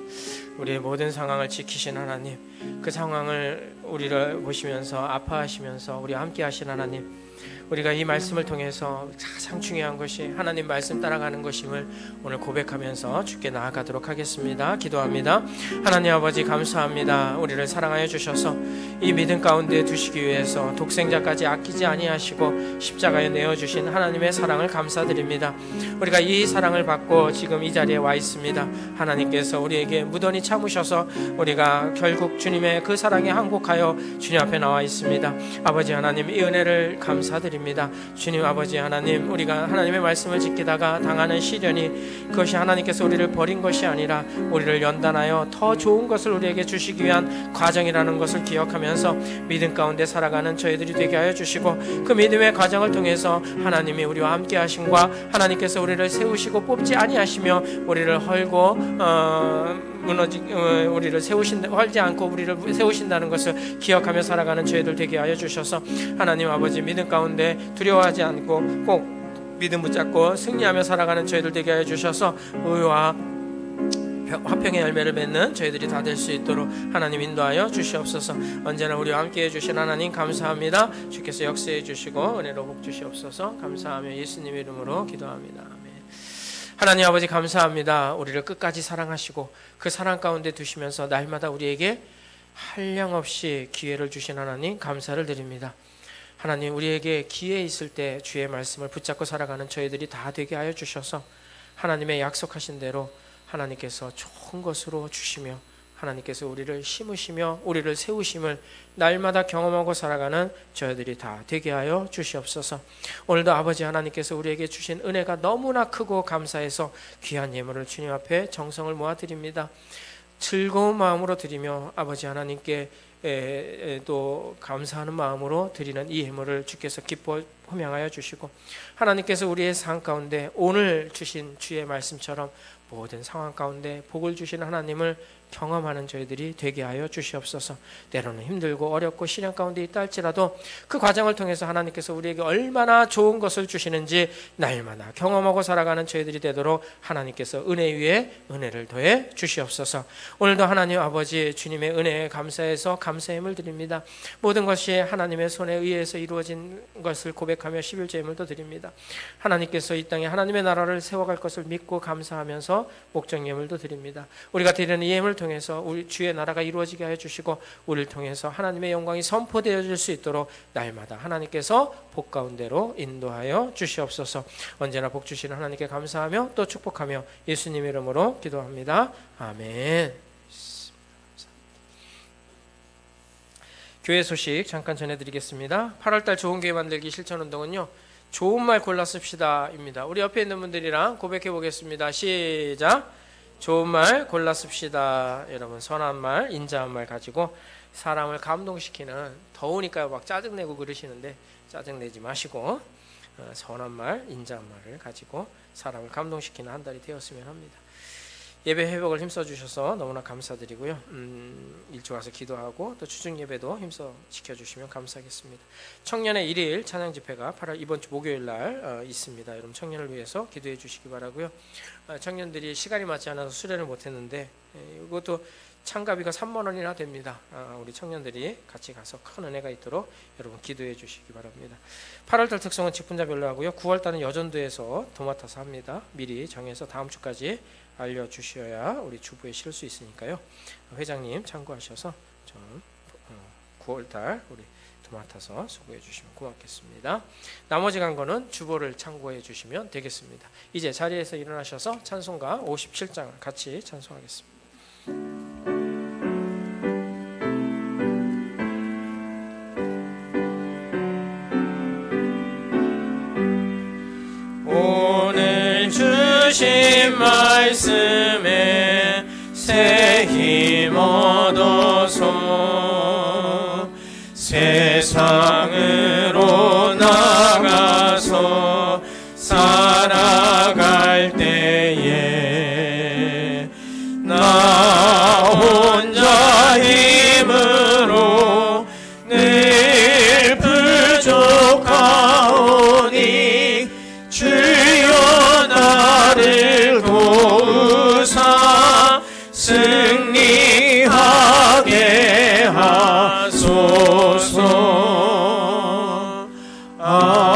우리의 모든 상황을 지키신 하나님, 그 상황을 우리를 보시면서 아파하시면서 우리와 함께 하신 하나님, 우리가 이 말씀을 통해서 가장 중요한 것이 하나님 말씀 따라가는 것임을 오늘 고백하면서 주께 나아가도록 하겠습니다. 기도합니다. 하나님 아버지 감사합니다. 우리를 사랑하여 주셔서 이 믿음 가운데 두시기 위해서 독생자까지 아끼지 아니하시고 십자가에 내어주신 하나님의 사랑을 감사드립니다. 우리가 이 사랑을 받고 지금 이 자리에 와 있습니다. 하나님께서 우리에게 무던히 참으셔서 우리가 결국 주님의 그 사랑에 항복하여 주님 앞에 나와 있습니다. 아버지 하나님, 이 은혜를 감사드립니다. 주님 아버지 하나님, 우리가 하나님의 말씀을 지키다가 당하는 시련이 그것이 하나님께서 우리를 버린 것이 아니라 우리를 연단하여 더 좋은 것을 우리에게 주시기 위한 과정이라는 것을 기억하면서 믿음 가운데 살아가는 저희들이 되게 하여 주시고, 그 믿음의 과정을 통해서 하나님이 우리와 함께 하심과 하나님께서 우리를 세우시고 뽑지 아니하시며 우리를 헐고 우리를 세우신다, 헐지 않고 우리를 세우신다는 것을 기억하며 살아가는 저희들 되게 하여 주셔서 하나님 아버지 믿음 가운데 두려워하지 않고 꼭 믿음 붙잡고 승리하며 살아가는 저희들 되게 하여 주셔서 의와 화평의 열매를 맺는 저희들이 다 될 수 있도록 하나님 인도하여 주시옵소서. 언제나 우리와 함께 해주신 하나님 감사합니다. 주께서 역사해 주시고 은혜로 복 주시옵소서. 감사하며 예수님 이름으로 기도합니다. 아멘. 하나님 아버지 감사합니다. 우리를 끝까지 사랑하시고 그 사랑 가운데 두시면서 날마다 우리에게 한량없이 기회를 주신 하나님 감사를 드립니다. 하나님 우리에게 기회 있을 때 주의 말씀을 붙잡고 살아가는 저희들이 다 되게 하여 주셔서 하나님의 약속하신 대로 하나님께서 좋은 것으로 주시며 하나님께서 우리를 심으시며 우리를 세우심을 날마다 경험하고 살아가는 저희들이 다 되게 하여 주시옵소서. 오늘도 아버지 하나님께서 우리에게 주신 은혜가 너무나 크고 감사해서 귀한 예물을 주님 앞에 정성을 모아드립니다. 즐거운 마음으로 드리며 아버지 하나님께 또 감사하는 마음으로 드리는 이 예물을 주께서 기뻐 흠양하여 주시고 하나님께서 우리의 삶 가운데 오늘 주신 주의 말씀처럼 모든 상황 가운데 복을 주신 하나님을 경험하는 저희들이 되게 하여 주시옵소서. 때로는 힘들고 어렵고 시련 가운데 있다 할지라도 그 과정을 통해서 하나님께서 우리에게 얼마나 좋은 것을 주시는지 날마다 경험하고 살아가는 저희들이 되도록 하나님께서 은혜 위에 은혜를 더해 주시옵소서. 오늘도 하나님 아버지 주님의 은혜에 감사해서 감사의 힘을 드립니다. 모든 것이 하나님의 손에 의해서 이루어진 것을 고백하며 11조 예물도 드립니다. 하나님께서 이 땅에 하나님의 나라를 세워갈 것을 믿고 감사하면서 목적 예물도 드립니다. 우리가 드리는 이 예물 통해서 우리 주의 나라가 이루어지게 하여 주시고 우리를 통해서 하나님의 영광이 선포되어질 수 있도록 날마다 하나님께서 복 가운데로 인도하여 주시옵소서. 언제나 복 주시는 하나님께 감사하며 또 축복하며 예수님 이름으로 기도합니다. 아멘. 교회 소식 잠깐 전해드리겠습니다. 8월달 좋은 교회 만들기 실천운동은요, 좋은 말 골라 씁시다 입니다. 우리 옆에 있는 분들이랑 고백해 보겠습니다. 시작. 좋은 말 골라 씁시다. 여러분 선한 말, 인자한 말 가지고 사람을 감동시키는, 더우니까 막 짜증내고 그러시는데 짜증내지 마시고 선한 말, 인자한 말을 가지고 사람을 감동시키는 한 달이 되었으면 합니다. 예배 회복을 힘써주셔서 너무나 감사드리고요. 일찍 와서 기도하고 또 추중 예배도 힘써 지켜주시면 감사하겠습니다. 청년의 1일 찬양 집회가 8월 이번 주 목요일 날 있습니다. 여러분 청년을 위해서 기도해 주시기 바라고요. 청년들이 시간이 맞지 않아서 수련을 못했는데 이것도 참가비가 3만 원이나 됩니다. 우리 청년들이 같이 가서 큰 은혜가 있도록 여러분 기도해 주시기 바랍니다. 8월달 특성은 직분자별로 하고요. 9월달은 여전도에서 도맡아서 합니다. 미리 정해서 다음 주까지 알려주셔야 우리 주부에 실을 수 있으니까요. 회장님 참고하셔서 좀 9월달 우리 도맡아서 수고해 주시면 고맙겠습니다. 나머지 간 거는 주보를 참고해 주시면 되겠습니다. 이제 자리에서 일어나셔서 찬송가 57장을 같이 찬송하겠습니다. 오늘 주신 말씀에 새 힘 얻어서 세상으로 나가서 살아갈 때에 나 혼자 힘으로 늘 부족하오니 주여 나를 도우사 승리하게 하소서. 아멘.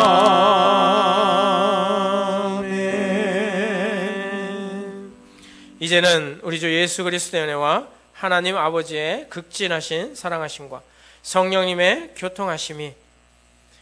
이제는 우리 주 예수 그리스도의 은혜와 하나님 아버지의 극진하신 사랑하심과 성령님의 교통하심이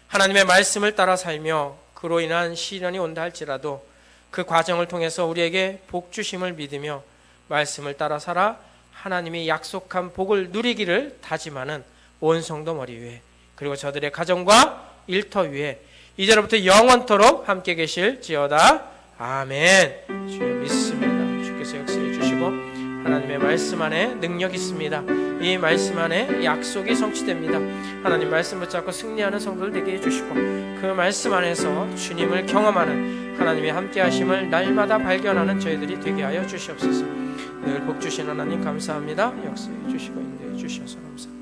하나님의 말씀을 따라 살며 그로 인한 시련이 온다 할지라도 그 과정을 통해서 우리에게 복 주심을 믿으며 말씀을 따라 살아 하나님이 약속한 복을 누리기를 다짐하는 온 성도 머리 위에 그리고 저들의 가정과 일터 위에 이제로부터 영원토록 함께 계실지어다. 아멘. 주여 믿습니다. 주께서 역사해 주시고 하나님의 말씀 안에 능력이 있습니다. 이 말씀 안에 약속이 성취됩니다. 하나님 말씀 붙잡고 승리하는 성도들 되게 해주시고 그 말씀 안에서 주님을 경험하는 하나님의 함께 하심을 날마다 발견하는 저희들이 되게 하여 주시옵소서. 늘 복 주신 하나님 감사합니다. 역사해 주시고 인도해 주셔서 감사합니다.